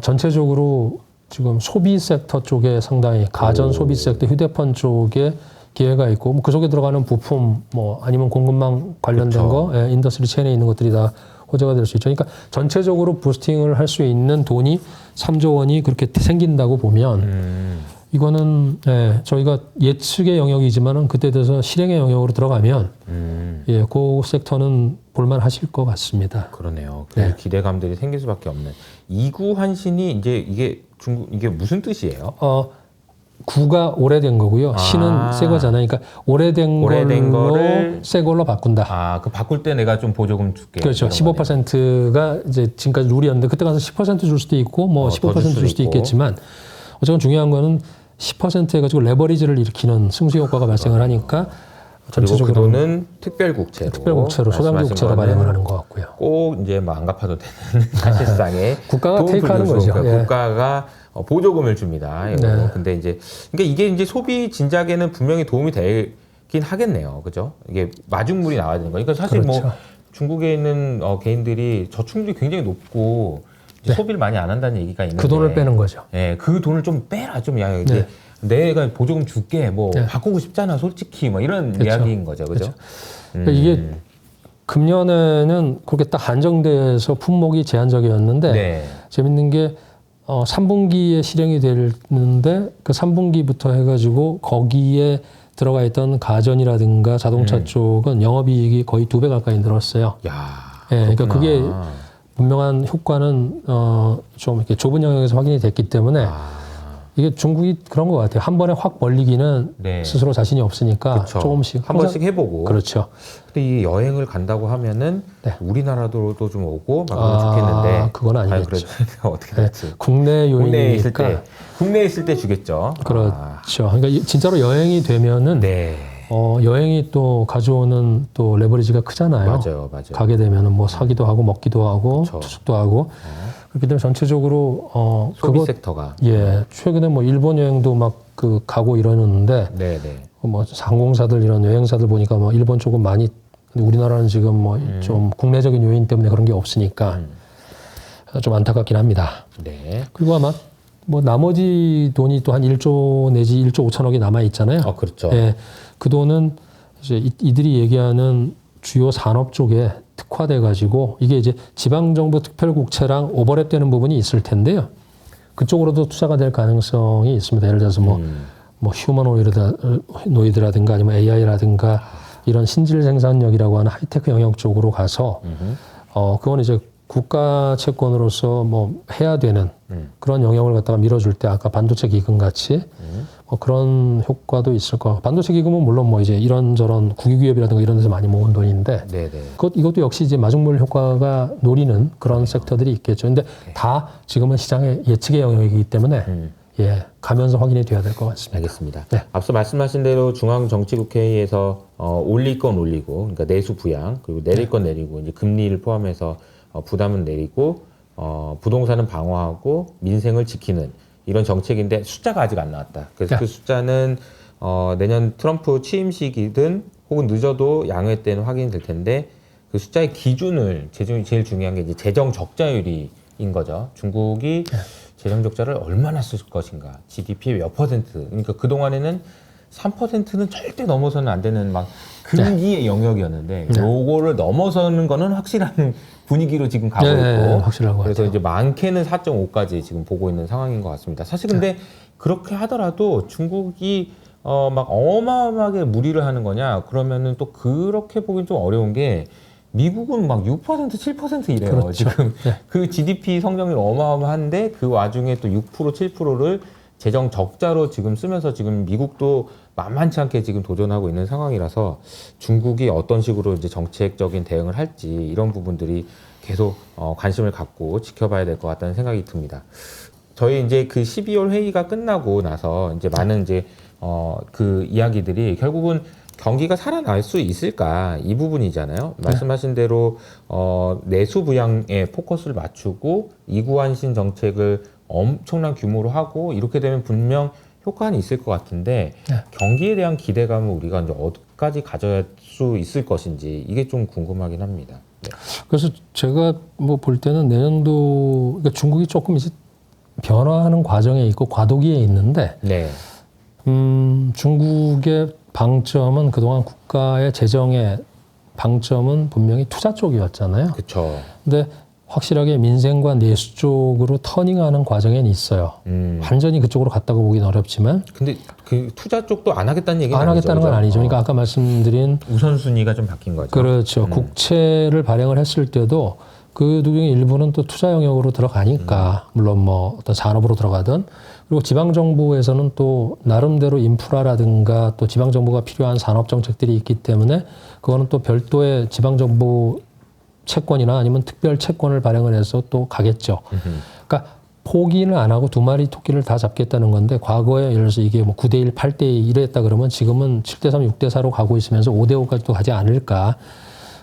전체적으로 지금 소비 섹터 쪽에 상당히 가전 소비 섹터, 휴대폰 쪽에 기회가 있고 뭐 그 속에 들어가는 부품 뭐 아니면 공급망 관련된 거, 인더스트리 체인에 있는 것들이 다 호재가 될 수 있죠. 그러니까 전체적으로 부스팅을 할 수 있는 돈이 3조 원이 그렇게 생긴다고 보면 이거는 저희가 예측의 영역이지만은 그때 돼서 실행의 영역으로 들어가면 그 섹터는 볼만하실 것 같습니다. 그러네요. 기대감들이 생길 수밖에 없는. 이구환신이 이제 이게 무슨 뜻이에요? 구가 오래된 거고요. 신은 새 거잖아요. 그러니까 오래된 거를 새 걸로 바꾼다. 그 바꿀 때 내가 좀 보조금 줄게. 그렇죠. 15%가 이제 지금까지 룰이었는데 그때 가서 10% 줄 수도 있고 뭐 15% 줄 수도 있겠지만 어쨌든 중요한 거는 10% 해가지고 레버리지를 일으키는 승수 효과가 발생을 하니까 전체적으로 그 돈은 특별국채로 소장국채로 발행을 하는 것 같고요. 꼭 이제 뭐 안 갚아도 되는 사실상의 국가가 테이크하는 거죠. 국가가 보조금을 줍니다. 근데 이제 그러니까 이게 이제 소비 진작에는 분명히 도움이 되긴 하겠네요. 그죠? 이게 마중물이 나와야 되는 거니까 사실 그렇죠. 뭐 중국에 있는 개인들이 저축률이 굉장히 높고 소비를 많이 안 한다는 얘기가 있는데 그 돈을 빼는 거죠. 그 돈을 좀 빼라 좀 이제 내가 보조금 줄게 뭐 바꾸고 싶잖아 솔직히 뭐 이런 이야기인 거죠. 그죠? 그러니까 이게 금년에는 그렇게 딱 한정돼서 품목이 제한적이었는데 재밌는 게 3분기에 실행이 되는데 그 3분기부터 해가지고 거기에 들어가 있던 가전이라든가 자동차 쪽은 영업이익이 거의 2배 가까이 늘었어요. 그러니까 그게 분명한 효과는 좀 이렇게 좁은 영역에서 확인이 됐기 때문에 이게 중국이 그런 것 같아요. 한 번에 확 벌리기는 스스로 자신이 없으니까 조금씩 한 번씩 해보고. 그렇죠. 근데 이 여행을 간다고 하면은 우리나라도 좀 오고 막 그러면 좋겠는데 그건 아니겠죠. 어떻게 될지. 국내 요인이니까 국내에 있을 때 주겠죠. 그렇죠. 그러니까 진짜로 여행이 되면은 여행이 또 가져오는 또 레버리지가 크잖아요. 맞아요. 가게 되면은 뭐 사기도 하고 먹기도 하고 투숙도 하고 그렇기 때문에 전체적으로 소비 섹터가 최근에 뭐 일본 여행도 막 가고 이러는데 뭐 항공사들 이런 여행사들 보니까 뭐 일본 쪽은 많이 근데 우리나라는 지금 뭐 좀 국내적인 요인 때문에 그런 게 없으니까 좀 안타깝긴 합니다. 그리고 아마 뭐 나머지 돈이 또 한 1조 내지 1조 5천억이 남아 있잖아요. 그렇죠. 그 돈은 이제 이들이 얘기하는 주요 산업 쪽에 특화돼 가지고 이게 이제 지방정부 특별국채랑 오버랩되는 부분이 있을 텐데요. 그쪽으로도 투자가 될 가능성이 있습니다. 예를 들어서 뭐 휴머노이드라든가 아니면 AI라든가 이런 신질 생산력이라고 하는 하이테크 영역 쪽으로 가서 그건 이제 국가 채권으로서 뭐 해야 되는 그런 영역을 갖다가 밀어줄 때 아까 반도체 기금 같이 뭐 그런 효과도 있을 것 같고 반도체 기금은 물론 뭐 이제 이런저런 국유기업이라든가 이런 데서 많이 모은 돈인데 이것도 역시 이제 마중물 효과가 노리는 그런 섹터들이 있겠죠. 근데 다 지금은 시장의 예측의 영역이기 때문에 예, 가면서 확인이 돼야 될 것 같습니다. 알겠습니다. 네. 앞서 말씀하신 대로 중앙정치국회의에서 올릴 건 올리고, 그러니까 내수 부양, 그리고 내릴 건 내리고, 이제 금리를 포함해서 부담은 내리고, 부동산은 방어하고 민생을 지키는 이런 정책인데 숫자가 아직 안 나왔다. 그래서 네. 그 숫자는 내년 트럼프 취임식이든 혹은 늦어도 양회 때는 확인이 될 텐데 그 숫자의 기준을 제일 중요한 게 이제 재정 적자율인 거죠. 중국이 재정 적자를 얼마나 쓸 것인가, GDP의 몇 퍼센트. 그러니까 그 동안에는 3%는 절대 넘어서는 안 되는 막 금기의 영역이었는데 요거를 넘어서는 거는 확실한 분위기로 지금 가고 있고 확실한 것 그래서 같아요. 이제 많게는 4.5까지 지금 보고 있는 상황인 것 같습니다. 사실 근데 그렇게 하더라도 중국이 막 어마어마하게 무리를 하는 거냐 그러면은 또 그렇게 보긴 좀 어려운 게 미국은 막 6%, 7% 이래요. 그렇죠. 지금 네. 그 GDP 성장률 어마어마한데 그 와중에 또 6%, 7%를 재정 적자로 지금 쓰면서 지금 미국도 만만치 않게 지금 도전하고 있는 상황이라서 중국이 어떤 식으로 이제 정책적인 대응을 할지 이런 부분들이 계속 관심을 갖고 지켜봐야 될 것 같다는 생각이 듭니다. 저희 이제 그 12월 회의가 끝나고 나서 이제 많은 이제 그 이야기들이 결국은 경기가 살아날 수 있을까 이 부분이잖아요. 말씀하신 대로 내수 부양에 포커스를 맞추고 이구환신 정책을 엄청난 규모로 하고 이렇게 되면 분명 효과는 있을 것 같은데 경기에 대한 기대감을 우리가 이제 어디까지 가져야 수 있을 것인지 이게 좀 궁금하긴 합니다. 네. 그래서 제가 뭐 볼 때는 내년도 그러니까 중국이 조금 이제 변화하는 과정에 있고 과도기에 있는데 네. 중국의 방점은 그동안 국가의 재정의 방점은 분명히 투자 쪽이었잖아요. 그렇죠. 근데 확실하게 민생과 내수 쪽으로 터닝하는 과정엔 있어요. 완전히 그쪽으로 갔다고 보기는 어렵지만 근데 그 투자 쪽도 안 하겠다는 얘기는 안 하겠다는 건 그죠? 아니죠. 그러니까 아까 말씀드린 우선순위가 좀 바뀐 거죠. 그렇죠. 국채를 발행을 했을 때도 그 중에 일부는 또 투자 영역으로 들어가니까 물론 뭐 어떤 산업으로 들어가든 그리고 지방 정부에서는 또 나름대로 인프라라든가 또 지방 정부가 필요한 산업 정책들이 있기 때문에 그거는 또 별도의 지방 정부 채권이나 아니면 특별 채권을 발행을 해서 또 가겠죠. 그러니까 포기는 안 하고 두 마리 토끼를 다 잡겠다는 건데 과거에 예를 들어서 이게 뭐 9대1, 8대2 이랬다 그러면 지금은 7대3, 6대4로 가고 있으면서 5대5까지도 가지 않을까.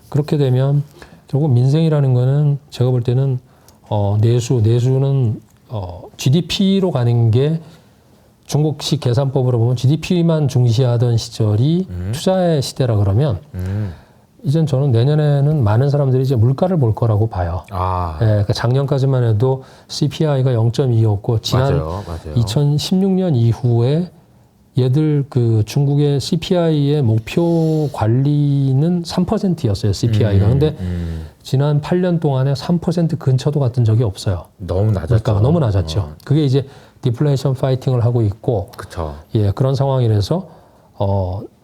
그렇게 되면 결국 민생이라는 거는 제가 볼 때는 내수는 GDP로 가는 게 중국식 계산법으로 보면 GDP만 중시하던 시절이 투자의 시대라 그러면 이젠 저는 내년에는 많은 사람들이 이제 물가를 볼 거라고 봐요. 예, 그러니까 작년까지만 해도 CPI가 0.2였고 지난 맞아요. 2016년 이후에 얘들 그 중국의 CPI의 목표 관리는 3%였어요. CPI가. 근데 지난 8년 동안에 3% 근처도 갔던 적이 없어요. 너무 낮았죠. 물가가 너무 낮았죠. 그게 이제 디플레이션 파이팅을 하고 있고 그렇죠. 예, 그런 상황이라서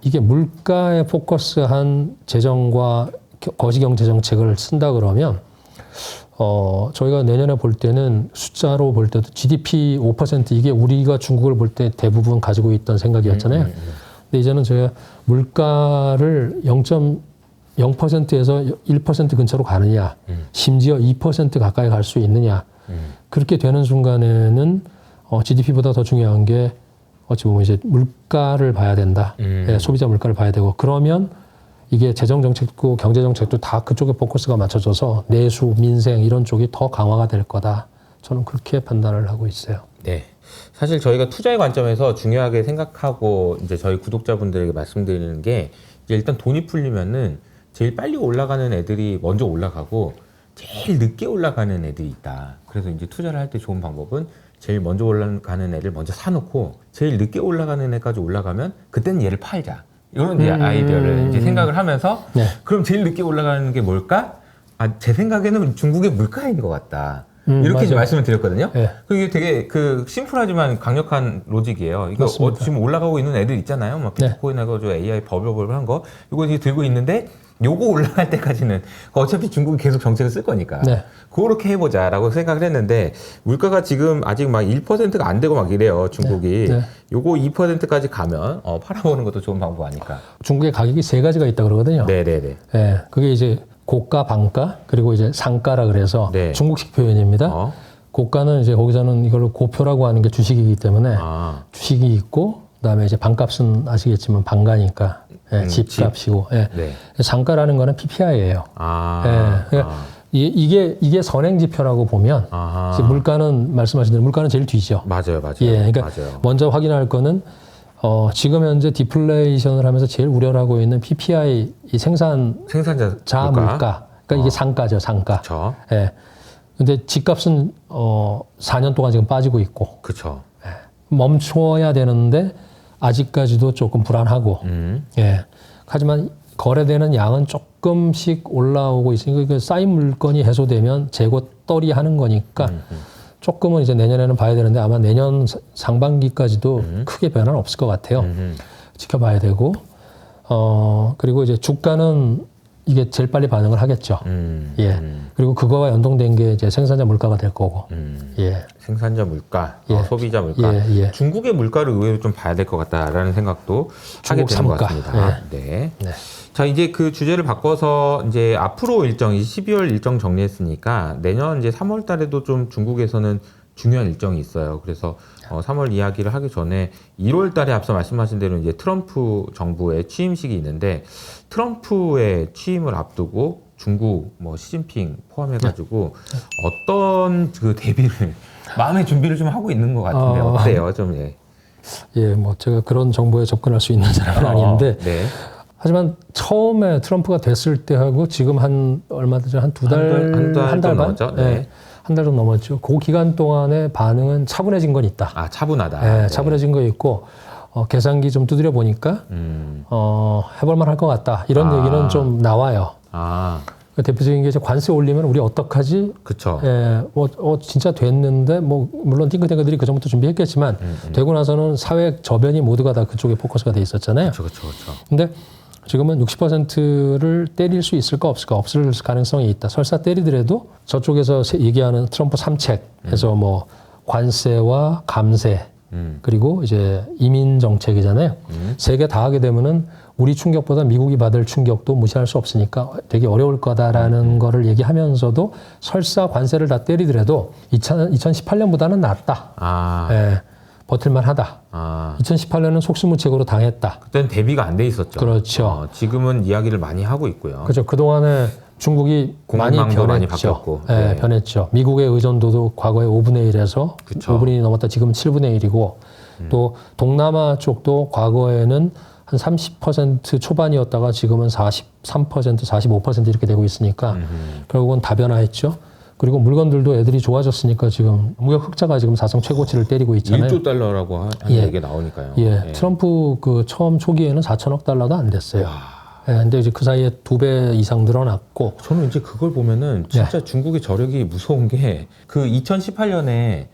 이게 물가에 포커스한 재정과 거시경제 정책을 쓴다 그러면 저희가 내년에 볼 때는 숫자로 볼 때도 GDP 5% 이게 우리가 중국을 볼 때 대부분 가지고 있던 생각이었잖아요. 근데 이제는 저희가 물가를 0.0%에서 1% 근처로 가느냐, 심지어 2% 가까이 갈 수 있느냐. 그렇게 되는 순간에는 GDP보다 더 중요한 게 어찌 보면 이제 물가를 봐야 된다. 예, 소비자 물가를 봐야 되고 그러면 이게 재정 정책도 경제 정책도 다 그쪽에 포커스가 맞춰져서 내수, 민생 이런 쪽이 더 강화가 될 거다. 저는 그렇게 판단을 하고 있어요. 네. 사실 저희가 투자의 관점에서 중요하게 생각하고 이제 저희 구독자분들에게 말씀드리는 게 이제 일단 돈이 풀리면은 제일 빨리 올라가는 애들이 먼저 올라가고 제일 늦게 올라가는 애들이 있다. 그래서 이제 투자를 할 때 좋은 방법은 제일 먼저 올라가는 애를 먼저 사놓고 제일 늦게 올라가는 애까지 올라가면 그때는 얘를 팔자. 이런 이제 아이디어를 이제 생각을 하면서 그럼 제일 늦게 올라가는 게 뭘까? 제 생각에는 중국의 물가인 것 같다. 이렇게 이제 말씀을 드렸거든요. 네. 그게 되게 심플하지만 강력한 로직이에요. 이거 지금 올라가고 있는 애들 있잖아요. 막 비트코인하고 AI 버블한 거 이거 이제 들고 있는데 요거 올라갈 때까지는 어차피 중국이 계속 정책을 쓸 거니까 그렇게 해보자라고 생각을 했는데 물가가 지금 아직 막 1%가 안 되고 막 이래요. 중국이 요거 2%까지 가면 팔아보는 것도 좋은 방법 아닐까. 중국의 가격이 세 가지가 있다 그러거든요. 네네네. 그게 이제 고가, 반가 그리고 이제 상가라 그래서 중국식 표현입니다. 고가는 이제 거기서는 이걸 고표라고 하는 게 주식이기 때문에 주식이 있고 그다음에 이제 반값은 아시겠지만 반가니까 예, 집값이고 예. 네. 장가라는 거는 PPI예요. 예. 이게 선행 지표라고 보면 이제 물가는 말씀하신 대로 물가는 제일 뒤죠. 맞아요. 예, 그러니까 맞아요. 먼저 확인할 거는 지금 현재 디플레이션을 하면서 제일 우려를 하고 있는 PPI 이 생산자 물가. 그러니까 이게 상가죠, 상가. 그렇죠. 예. 근데 집값은 4년 동안 지금 빠지고 있고. 그렇죠. 예. 멈춰야 되는데 아직까지도 조금 불안하고. 예. 하지만 거래되는 양은 조금씩 올라오고 있으니까 그 쌓인 물건이 해소되면 재고 떨이 하는 거니까 조금은 이제 내년에는 봐야 되는데 아마 내년 상반기까지도 크게 변화는 없을 것 같아요. 지켜봐야 되고. 그리고 이제 주가는 이게 제일 빨리 반응을 하겠죠. 예. 그리고 그거와 연동된 게 이제 생산자 물가가 될 거고. 예. 생산자 물가, 예. 소비자 물가. 예, 예. 중국의 물가를 의외로 좀 봐야 될 것 같다라는 생각도 하게 되는 것 같습니다. 네. 네. 자, 이제 그 주제를 바꿔서 이제 앞으로 일정, 12월 일정 정리했으니까 내년 이제 3월 달에도 좀 중국에서는 중요한 일정이 있어요. 그래서 3월 이야기를 하기 전에 1월 달에 앞서 말씀하신 대로 이제 트럼프 정부의 취임식이 있는데 트럼프의 취임을 앞두고 중국 뭐 시진핑 포함해가지고 어떤 그 대비를 마음의 준비를 좀 하고 있는 것 같은데 어때요? 좀 예. 예, 뭐 제가 그런 정보에 접근할 수 있는 사람은 아닌데 네. 하지만 처음에 트럼프가 됐을 때하고 지금 한 얼마 전에 한 두 달, 한 달 반? 넘었죠? 네. 네. 한 달 좀 넘었죠. 그 기간 동안의 반응은 차분해진 건 있다. 아, 차분하다. 네, 네. 차분해진 거 있고 계산기 좀 두드려 보니까 해볼만 할 것 같다. 이런 얘기는 좀 나와요. 그 대표적인 게 이제 관세 올리면 우리 어떡하지? 그렇죠. 예, 진짜 됐는데 뭐 물론 띵크탱크들이 그 전부터 준비했겠지만 되고 나서는 사회 저변이 모두가 다 그쪽에 포커스가 돼 있었잖아요. 그렇죠. 근데 지금은 60%를 때릴 수 있을까 없을까? 없을 가능성이 있다. 설사 때리더라도 저쪽에서 얘기하는 트럼프 3책에서 뭐 관세와 감세 그리고 이제 이민 정책이잖아요. 세 개 다 하게 되면은 우리 충격보다 미국이 받을 충격도 무시할 수 없으니까 되게 어려울 거다라는 거를 얘기하면서도 설사 관세를 다 때리더라도 2018년보다는 낫다. 예, 버틸만 하다. 2018년은 속수무책으로 당했다. 그때는 대비가 안 돼 있었죠. 그렇죠. 지금은 이야기를 많이 하고 있고요. 그렇죠. 그동안에 중국이 많이 변했죠. 많이 바뀌었고. 네, 네. 변했죠. 미국의 의존도도 과거에 5분의 1에서 그쵸. 5분의 1이 넘었다 지금은 7분의 1이고 또 동남아 쪽도 과거에는 한 30% 초반이었다가 지금은 43%, 45% 이렇게 되고 있으니까 결국은 다 변화했죠. 그리고 물건들도 애들이 좋아졌으니까 지금 무역 흑자가 지금 사상 최고치를 때리고 있잖아요. 1조 달러라고 하는 얘기가 나오니까요. 예. 트럼프 그 처음 초기에는 4천억 달러도 안 됐어요. 예, 근데 이제 그 사이에 2배 이상 늘어났고. 저는 이제 그걸 보면은 진짜 중국의 저력이 무서운 게 그 2018년에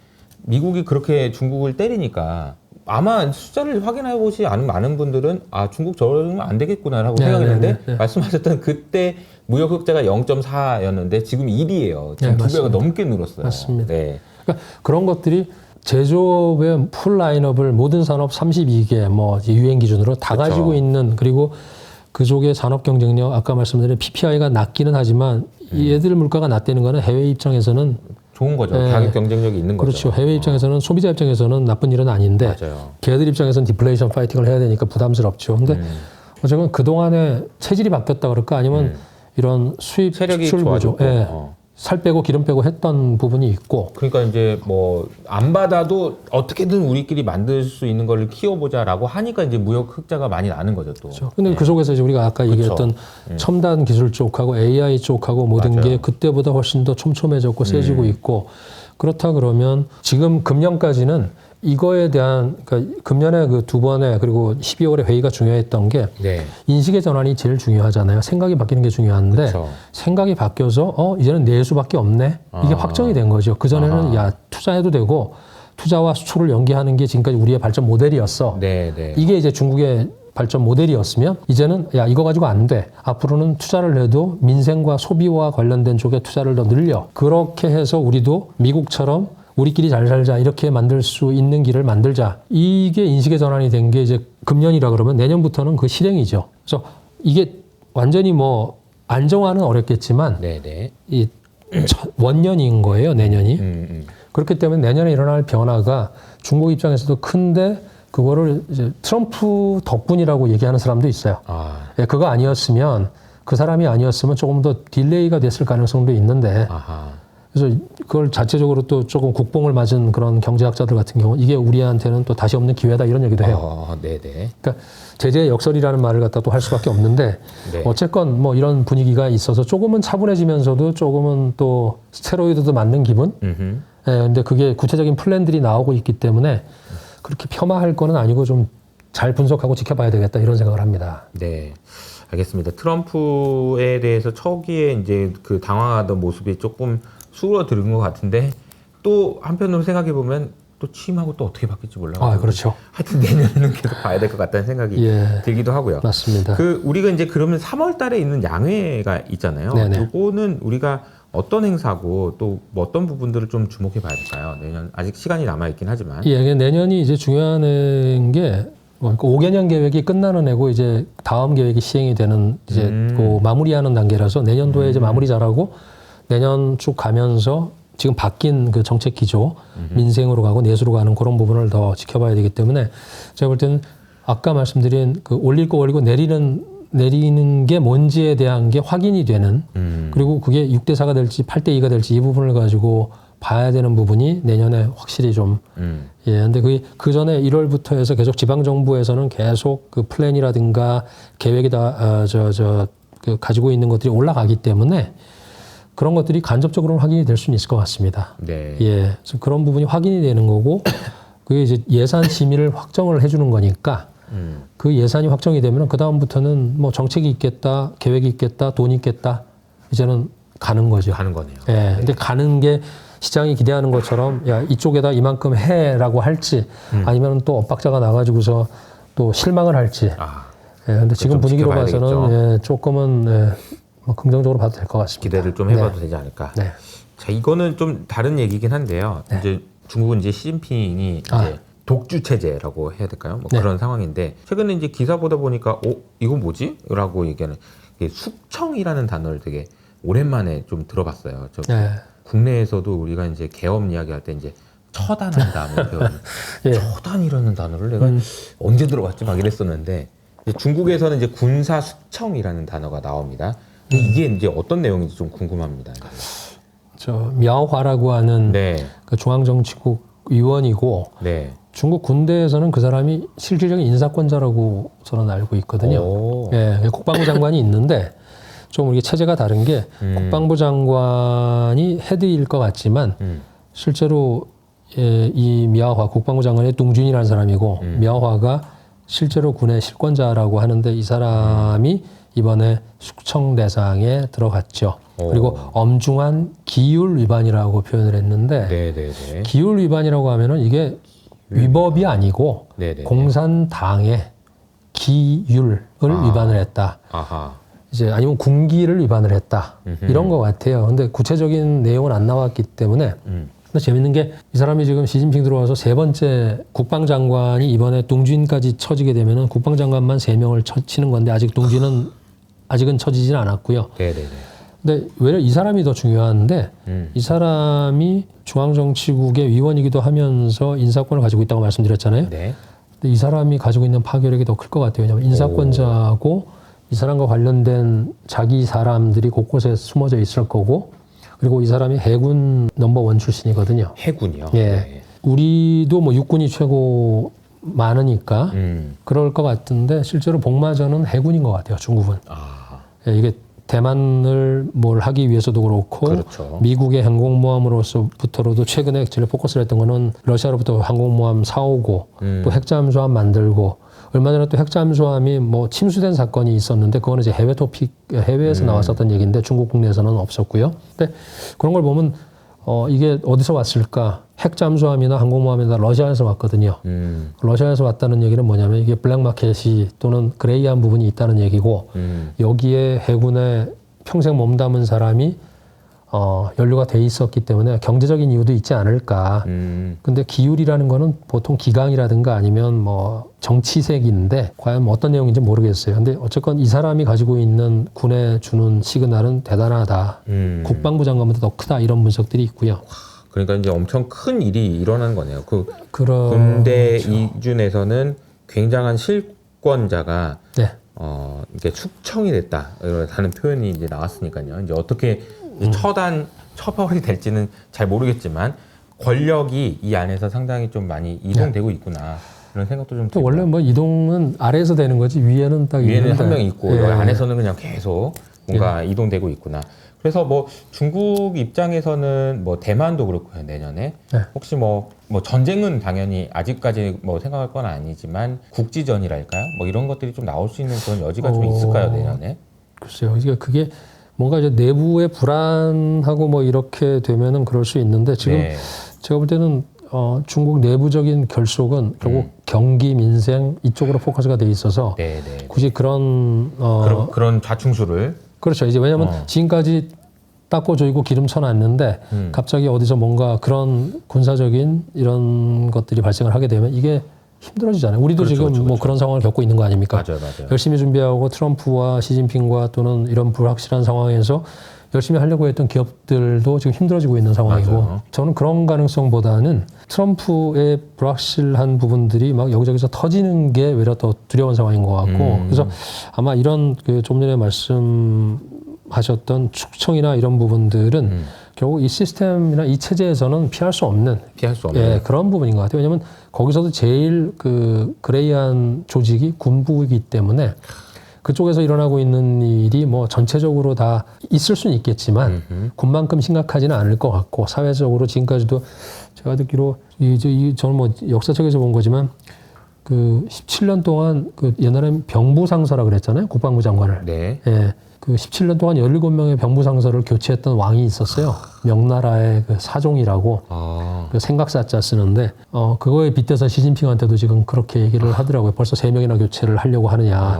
미국이 그렇게 중국을 때리니까 아마 숫자를 확인해 보시 않은 많은 분들은 중국 저러면 안 되겠구나라고 생각했는데 말씀하셨던 그때 무역 흑자가 0.4였는데 지금 1이에요. 지금 2배가 넘게 늘었어요. 맞습니다. 네. 그러니까 그런 것들이 제조업의 풀 라인업을 모든 산업 32개 뭐 유엔 기준으로 다 그쵸. 가지고 있는 그리고 그쪽의 산업 경쟁력 아까 말씀드린 PPI가 낮기는 하지만 얘들 물가가 낮다는 거는 해외 입장에서는 좋은 거죠. 가격 경쟁력이 있는 거죠. 그렇죠. 해외 입장에서는 소비자 입장에서는 나쁜 일은 아닌데 맞아요. 걔들 입장에서는 디플레이션 파이팅을 해야 되니까 부담스럽죠. 근데 어쨌든 그동안에 체질이 바뀌었다 그럴까 아니면 이런 수입 세력이 수출 구조, 좋아졌고. 살 빼고 기름 빼고 했던 부분이 있고 그러니까 이제 뭐 안 받아도 어떻게든 우리끼리 만들 수 있는 거를 키워보자라고 하니까 이제 무역 흑자가 많이 나는 거죠 또. 그렇죠. 근데 그 속에서 이제 우리가 아까 얘기했던 첨단 기술 쪽하고 AI 쪽하고 모든 맞아요. 게 그때보다 훨씬 더 촘촘해졌고 세지고 있고 그렇다 그러면 지금 금년까지는 이거에 대한 그러니까 금년에 그 두 번에 그리고 12월에 회의가 중요했던 게 네. 인식의 전환이 제일 중요하잖아요. 생각이 바뀌는 게 중요한데 그쵸. 생각이 바뀌어서 이제는 내수밖에 없네. 이게 확정이 된 거죠. 그전에는 야 투자해도 되고 투자와 수출을 연계하는 게 지금까지 우리의 발전 모델이었어. 네, 네. 이게 이제 중국의 발전 모델이었으면 이제는 야 이거 가지고 안 돼. 앞으로는 투자를 해도 민생과 소비와 관련된 쪽에 투자를 더 늘려. 그렇게 해서 우리도 미국처럼 우리끼리 잘 살자 이렇게 만들 수 있는 길을 만들자. 이게 인식의 전환이 된 게 이제 금년이라 그러면 내년부터는 그 실행이죠. 그래서 이게 완전히 뭐 안정화는 어렵겠지만 네, 네. 이 원년인 거예요, 내년이. 그렇기 때문에 내년에 일어날 변화가 중국 입장에서도 큰데 그거를 이제 트럼프 덕분이라고 얘기하는 사람도 있어요. 예, 그거 아니었으면 그 사람이 아니었으면 조금 더 딜레이가 됐을 가능성도 있는데 그래서 그걸 자체적으로 또 조금 국뽕을 맞은 그런 경제학자들 같은 경우 이게 우리한테는 또 다시 없는 기회다 이런 얘기도 해요. 네네. 그러니까 제재의 역설이라는 말을 갖다 또 할 수밖에 없는데 네. 어쨌건 뭐 이런 분위기가 있어서 조금은 차분해지면서도 조금은 또 스테로이드도 맞는 기분. 근데 그게 구체적인 플랜들이 나오고 있기 때문에 그렇게 폄하할 거는 아니고 좀 잘 분석하고 지켜봐야 되겠다 이런 생각을 합니다. 네. 알겠습니다. 트럼프에 대해서 초기에 이제 그 당황하던 모습이 조금 수그러드는 것 같은데 또 한편으로 생각해 보면 또 취임하고 또 어떻게 바뀔지 몰라요. 그렇죠. 하여튼 내년에는 계속 봐야 될 것 같다는 생각이 예. 들기도 하고요. 맞습니다. 우리가 이제 그러면 3월 달에 있는 양회가 있잖아요. 네네. 이거는 우리가 어떤 행사고 또 뭐 어떤 부분들을 좀 주목해 봐야 될까요? 내년 아직 시간이 남아 있긴 하지만. 예, 내년이 이제 중요한 게 5개년 계획이 끝나는 해고 이제 다음 계획이 시행이 되는 이제 그 마무리하는 단계라서 내년도에 이제 마무리 잘하고 내년 쭉 가면서 지금 바뀐 그 정책 기조 민생으로 가고 내수로 가는 그런 부분을 더 지켜봐야 되기 때문에 제가 볼 때는 아까 말씀드린 그 올릴 거 올리고 내리는 게 뭔지에 대한 게 확인이 되는 그리고 그게 6대4가 될지 8대2가 될지 이 부분을 가지고 봐야 되는 부분이 내년에 확실히 좀 예, 근데 그 전에 1월부터 해서 계속 지방 정부에서는 계속 그 플랜이라든가 계획이 다 그 가지고 있는 것들이 올라가기 때문에 그런 것들이 간접적으로는 확인이 될 수는 있을 것 같습니다. 네. 예, 그래서 그런 부분이 확인이 되는 거고 그게 이제 예산 심의를 확정을 해주는 거니까 그 예산이 확정이 되면 그 다음부터는 뭐 정책이 있겠다, 계획이 있겠다, 돈이 있겠다 이제는 가는 거죠. 가는 거네요. 예, 근데 가는 게 시장이 기대하는 것처럼 야 이쪽에다 이만큼 해라고 할지 아니면 또 엇박자가 나가지고서 또 실망을 할지. 예, 근데 지금 분위기로 봐서는 예, 조금은 뭐 긍정적으로 봐도 될 것 같습니다. 기대를 좀 해봐도 되지 않을까. 네. 자, 이거는 좀 다른 얘기긴 한데요. 네. 이제 중국은 이제 시진핑이 이제 독주 체제라고 해야 될까요? 뭐 네. 그런 상황인데 최근에 이제 기사 보다 보니까 이거 뭐지? 라고 얘기하는 이게 숙청이라는 단어를 되게 오랜만에 좀 들어봤어요. 네. 국내에서도 우리가 이제 계엄 이야기할 때 이제 처단한다 뭐 표현. 예. 처단이라는 단어를 내가 언제 들어봤지 막 이랬었는데 이제 중국에서는 이제 군사 숙청이라는 단어가 나옵니다. 근데 이게 이제 어떤 내용인지 좀 궁금합니다. 미아화라고 하는 네. 그 중앙정치국 위원이고 네. 중국 군대에서는 그 사람이 실질적인 인사권자라고 저는 알고 있거든요. 예, 국방부 장관이 있는데 좀 이게 체제가 다른 게 국방부 장관이 헤드일 것 같지만 실제로 이 미아화 국방부 장관의 둥준이라는 사람이고 미아화가 실제로 군의 실권자라고 하는데 이 사람이 이번에 숙청 대상에 들어갔죠. 그리고 엄중한 기율 위반이라고 표현을 했는데 네네네. 기율 위반이라고 하면은 이게 위법이 아니고 네네네. 공산당의 기율을 위반을 했다. 아하. 이제 아니면 군기를 위반을 했다. 이런 것 같아요. 근데 구체적인 내용은 안 나왔기 때문에 근데 재밌는 게 이 사람이 지금 시진핑 들어와서 세 번째 국방장관이 이번에 둥준까지 처지게 되면은 국방장관만 3명을 치는 건데 아직은 처지진 않았고요. 네네네. 근데 왜 이 사람이 더 중요한데 이 사람이 중앙정치국의 위원이기도 하면서 인사권을 가지고 있다고 말씀드렸잖아요. 네. 근데 이 사람이 가지고 있는 파괴력이 더 클 것 같아요. 왜냐하면 인사권자고 이 사람과 관련된 자기 사람들이 곳곳에 숨어져 있을 거고 그리고 이 사람이 해군 넘버원 출신이거든요. 해군이요? 예. 네. 우리도 뭐 육군이 최고 많으니까 그럴 것 같은데 실제로 복마전은 해군인 것 같아요. 중국은. 예, 이게 대만을 뭘 하기 위해서도 그렇고 그렇죠. 미국의 항공모함으로서부터로도 최근에 제일 포커스를 했던 거는 러시아로부터 항공모함 사오고 또 핵잠수함 만들고 얼마 전에 또 핵잠수함이 뭐 침수된 사건이 있었는데 그거는 이제 해외에서 나왔었던 얘기인데 중국 국내에서는 없었고요. 근데 그런 걸 보면 이게 어디서 왔을까? 핵잠수함이나 항공모함이나 러시아에서 왔거든요. 러시아에서 왔다는 얘기는 뭐냐면 이게 블랙마켓이 또는 그레이한 부분이 있다는 얘기고 여기에 해군에 평생 몸담은 사람이 연루가 돼 있었기 때문에 경제적인 이유도 있지 않을까. 근데 기율이라는 거는 보통 기강이라든가 아니면 뭐 정치색인데 과연 뭐 어떤 내용인지 모르겠어요. 근데 어쨌건 이 사람이 가지고 있는 군에 주는 시그널은 대단하다. 국방부 장관보다 더 크다 이런 분석들이 있고요. 그러니까 이제 엄청 큰 일이 일어난 거네요. 그런 군대 이준에서는 굉장한 실권자가 네. 이게 숙청이 됐다라는 표현이 이제 나왔으니까요. 이제 어떻게 이제 처벌이 될지는 잘 모르겠지만 권력이 이 안에서 상당히 좀 많이 이동되고 있구나. 이런 생각도 좀 또 들고요. 원래 뭐 이동은 아래에서 되는 거지 위에는 딱 위에는 있는데. 한 명 있고 예. 여기 안에서는 그냥 계속 뭔가 이동되고 있구나. 그래서 뭐 중국 입장에서는 뭐 대만도 그렇고요 내년에 네. 혹시 뭐 전쟁은 당연히 아직까지 뭐 생각할 건 아니지만 국지전이랄까요? 뭐 이런 것들이 좀 나올 수 있는 그런 여지가 좀 있을까요 내년에? 글쎄요. 이게 그게 뭔가 이제 내부의 불안하고 뭐 이렇게 되면은 그럴 수 있는데 지금 네. 제가 볼 때는 중국 내부적인 결속은 결국 경기 민생 이쪽으로 포커스가 돼 있어서 네, 네. 굳이 그런 그런 좌충수를 그렇죠. 이제 왜냐하면 지금까지 닦고 조이고 기름 쳐놨는데 갑자기 어디서 뭔가 그런 군사적인 이런 것들이 발생을 하게 되면 이게 힘들어지잖아요. 우리도 그렇죠, 지금 그렇죠, 뭐 그렇죠. 그런 상황을 겪고 있는 거 아닙니까? 맞아요. 열심히 준비하고 트럼프와 시진핑과 또는 이런 불확실한 상황에서 열심히 하려고 했던 기업들도 지금 힘들어지고 있는 상황이고 맞아요. 저는 그런 가능성보다는 트럼프의 불확실한 부분들이 막 여기저기서 터지는 게 외려 더 두려운 상황인 것 같고 그래서 아마 이런 그 좀 전에 말씀하셨던 축청이나 이런 부분들은 결국 이 시스템이나 이 체제에서는 피할 수 없는 그런 부분인 것 같아요. 왜냐하면 거기서도 제일 그 그레이한 조직이 군부이기 때문에 그쪽에서 일어나고 있는 일이 뭐 전체적으로 다 있을 수는 있겠지만 군만큼 심각하지는 않을 것 같고 사회적으로 지금까지도 제가 듣기로 저는 뭐 역사책에서 본 거지만 그 17년 동안 그 옛날엔 병부상서라 그랬잖아요. 국방부 장관을. 네. 예. 그 17년 동안 17명의 병부상서를 교체했던 왕이 있었어요. 명나라의 그 사종이라고 그 생각사자 쓰는데 그거에 빗대서 시진핑한테도 지금 그렇게 얘기를 하더라고요. 벌써 3명이나 교체를 하려고 하느냐.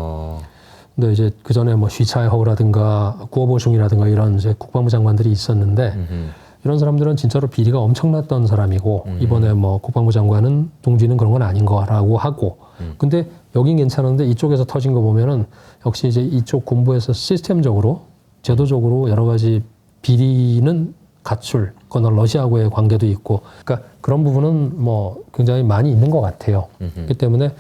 근데 이제 그 전에 뭐 쉬차이허우라든가 구어보숑이라든가 이런 이제 국방부 장관들이 있었는데 이런 사람들은 진짜로 비리가 엄청났던 사람이고 이번에 뭐 국방부 장관은 동지는 그런 건 아닌 거라고 하고 근데 여긴 괜찮은데 이쪽에서 터진 거 보면은 역시 이제 이쪽 군부에서 시스템적으로 제도적으로 여러 가지 비리는 가출, 그거나 러시아하고의 관계도 있고 그러니까 그런 부분은 뭐 굉장히 많이 있는 것 같아요. 그렇기 때문에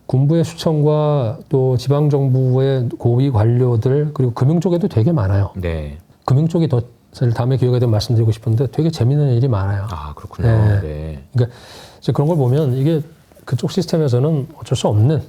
군부의 수청과 또 지방정부의 고위 관료들 그리고 금융 쪽에도 되게 많아요. 네. 금융 쪽이 더 사실 다음에 기회가 되면 말씀드리고 싶은데 되게 재밌는 일이 많아요. 아 그렇군요. 네. 네. 그러니까 이제 그런 걸 보면 이게 그쪽 시스템에서는 어쩔 수 없는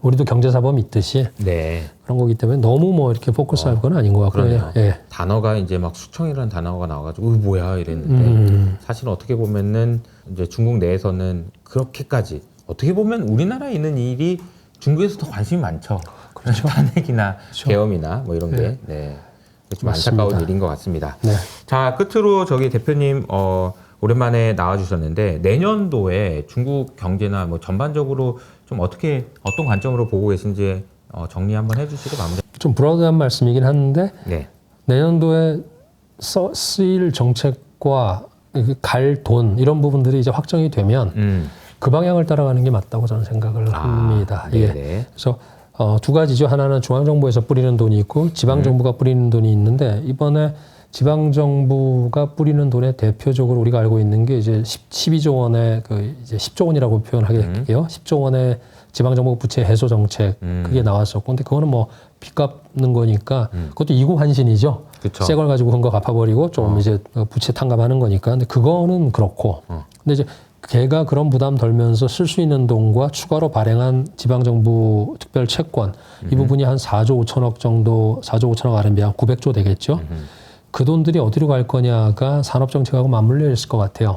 우리도 경제사범이 있듯이 네. 그런 거기 때문에 너무 뭐 이렇게 포커스할 건 아닌 것 같고요. 그러네요. 예. 단어가 이제 막 수청이라는 단어가 나와가지고 뭐야 이랬는데 사실 어떻게 보면은 이제 중국 내에서는 그렇게까지 어떻게 보면 우리나라에 있는 일이 중국에서 더 관심이 많죠. 그렇죠. 탄핵이나 그렇죠. 계엄이나 뭐 이런 게 좀 맞습니다. 안타까운 일인 것 같습니다. 네. 자 끝으로 저기 대표님 오랜만에 나와주셨는데 내년도에 중국 경제나 뭐 전반적으로 좀 어떤 관점으로 보고 계신지 정리 한번 해주시고 마무리. 좀 브라우드한 말씀이긴 한데 네. 내년도에 쓰일 정책과 갈 돈 이런 부분들이 이제 확정이 되면 그 방향을 따라가는 게 맞다고 저는 생각을 합니다. 네네. 그래서 두 가지죠. 하나는 중앙정부에서 뿌리는 돈이 있고 지방정부가 뿌리는 돈이 있는데 이번에 지방정부가 뿌리는 돈에 대표적으로 우리가 알고 있는 게 이제 12조 원의 이제 10조 원이라고 표현하게요. 10조 원의 지방정부 부채 해소 정책 그게 나왔었고 근데 그거는 뭐 빚 갚는 거니까 그것도 이구환신이죠. 새 걸 가지고 큰 거 갚아버리고 좀 이제 부채 탕감하는 거니까 근데 그거는 그렇고 근데 이제 걔가 그런 부담 덜면서 쓸 수 있는 돈과 추가로 발행한 지방정부 특별 채권 이 부분이 한 4조 5천억 정도 4조 5천억 RMB 한 900조 되겠죠. 그 돈들이 어디로 갈 거냐가 산업정책하고 맞물려 있을 것 같아요.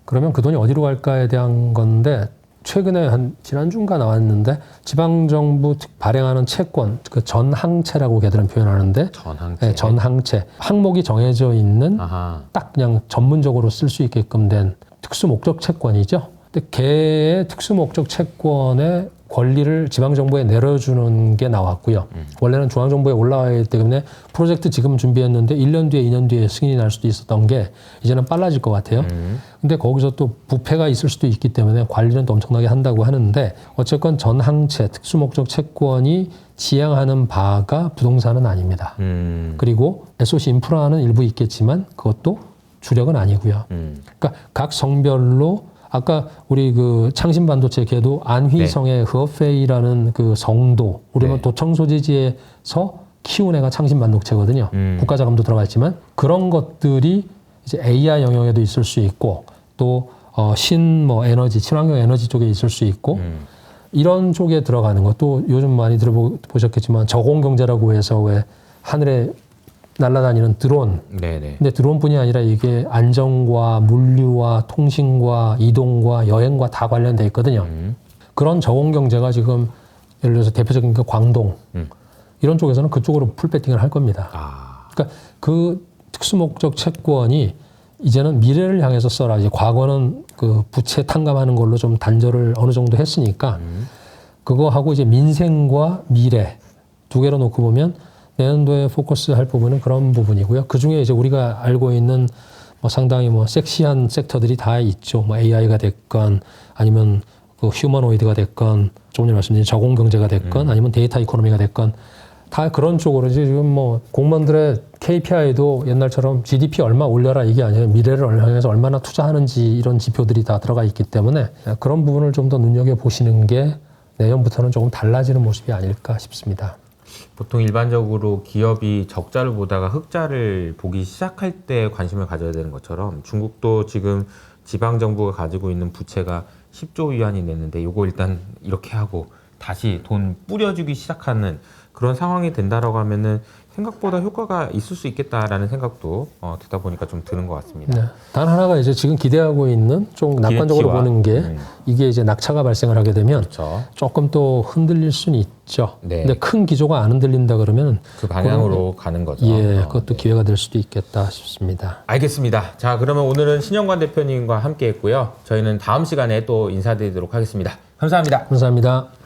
그러면 그 돈이 어디로 갈까에 대한 건데 최근에 한 지난주인가 나왔는데 지방정부 발행하는 채권 그 전항채라고 걔들은 표현하는데 전항채. 네, 전항채 항목이 정해져 있는 딱 그냥 전문적으로 쓸 수 있게끔 된 특수목적 채권이죠. 근데 걔의 특수목적 채권의 권리를 지방정부에 내려주는 게 나왔고요. 원래는 중앙정부에 올라와야 하기 때문에 프로젝트 지금 준비했는데 1년 뒤에 2년 뒤에 승인이 날 수도 있었던 게 이제는 빨라질 것 같아요. 근데 거기서 또 부패가 있을 수도 있기 때문에 관리는 또 엄청나게 한다고 하는데 어쨌건 전항채, 특수목적 채권이 지향하는 바가 부동산은 아닙니다. 그리고 SOC 인프라는 일부 있겠지만 그것도 주력은 아니고요. 그러니까 각 성별로 아까 우리 그 창신 반도체 걔도 안휘성의 허페이라는 그 성도 우리는 네. 도청 소재지에서 키운 애가 창신 반도체거든요. 국가 자금도 들어가 있지만 그런 것들이 이제 AI 영역에도 있을 수 있고 또 뭐 에너지, 친환경 에너지 쪽에 있을 수 있고 이런 쪽에 들어가는 것도 요즘 많이 들어보셨겠지만 저공 경제라고 해서 왜 하늘에 날아다니는 드론. 네네. 근데 드론뿐이 아니라 이게 안전과 물류와 통신과 이동과 여행과 다 관련돼 있거든요. 그런 저공 경제가 지금 예를 들어서 대표적인 그 광동 이런 쪽에서는 그쪽으로 풀 배팅을 할 겁니다. 아, 그러니까 그 특수목적 채권이 이제는 미래를 향해서 써라. 이제 과거는 그 부채 탕감하는 걸로 좀 단절을 어느 정도 했으니까 그거하고 이제 민생과 미래 두 개로 놓고 보면 내년도에 포커스할 부분은 그런 부분이고요. 그 중에 이제 우리가 알고 있는 뭐 상당히 뭐 섹시한 섹터들이 다 있죠. 뭐 AI가 됐건 아니면 그 휴머노이드가 됐건 조금 전에 말씀드린 저공 경제가 됐건 아니면 데이터 이코노미가 됐건 다 그런 쪽으로 이제 지금 뭐 공무원들의 KPI도 옛날처럼 GDP 얼마 올려라 이게 아니라 미래를 향해서 얼마나 투자하는지 이런 지표들이 다 들어가 있기 때문에 그런 부분을 좀 더 눈여겨보시는 게 내년부터는 조금 달라지는 모습이 아닐까 싶습니다. 보통 일반적으로 기업이 적자를 보다가 흑자를 보기 시작할 때 관심을 가져야 되는 것처럼 중국도 지금 지방 정부가 가지고 있는 부채가 10조 위안이 됐는데 요거 일단 이렇게 하고 다시 돈 뿌려주기 시작하는 그런 상황이 된다라고 하면은 생각보다 효과가 있을 수 있겠다라는 생각도 듣다 보니까 좀 드는 것 같습니다. 네. 단 하나가 이제 지금 기대하고 있는 좀 낙관적으로 기대치와, 보는 게 이게 이제 낙차가 발생을 하게 되면 그렇죠. 조금 또 흔들릴 수는 있죠. 네. 근데 큰 기조가 안 흔들린다 그러면 그 방향으로 가는 거죠. 예, 그것도 기회가 될 수도 있겠다 싶습니다. 알겠습니다. 자, 그러면 오늘은 신영관 대표님과 함께 했고요. 저희는 다음 시간에 또 인사드리도록 하겠습니다. 감사합니다. 감사합니다.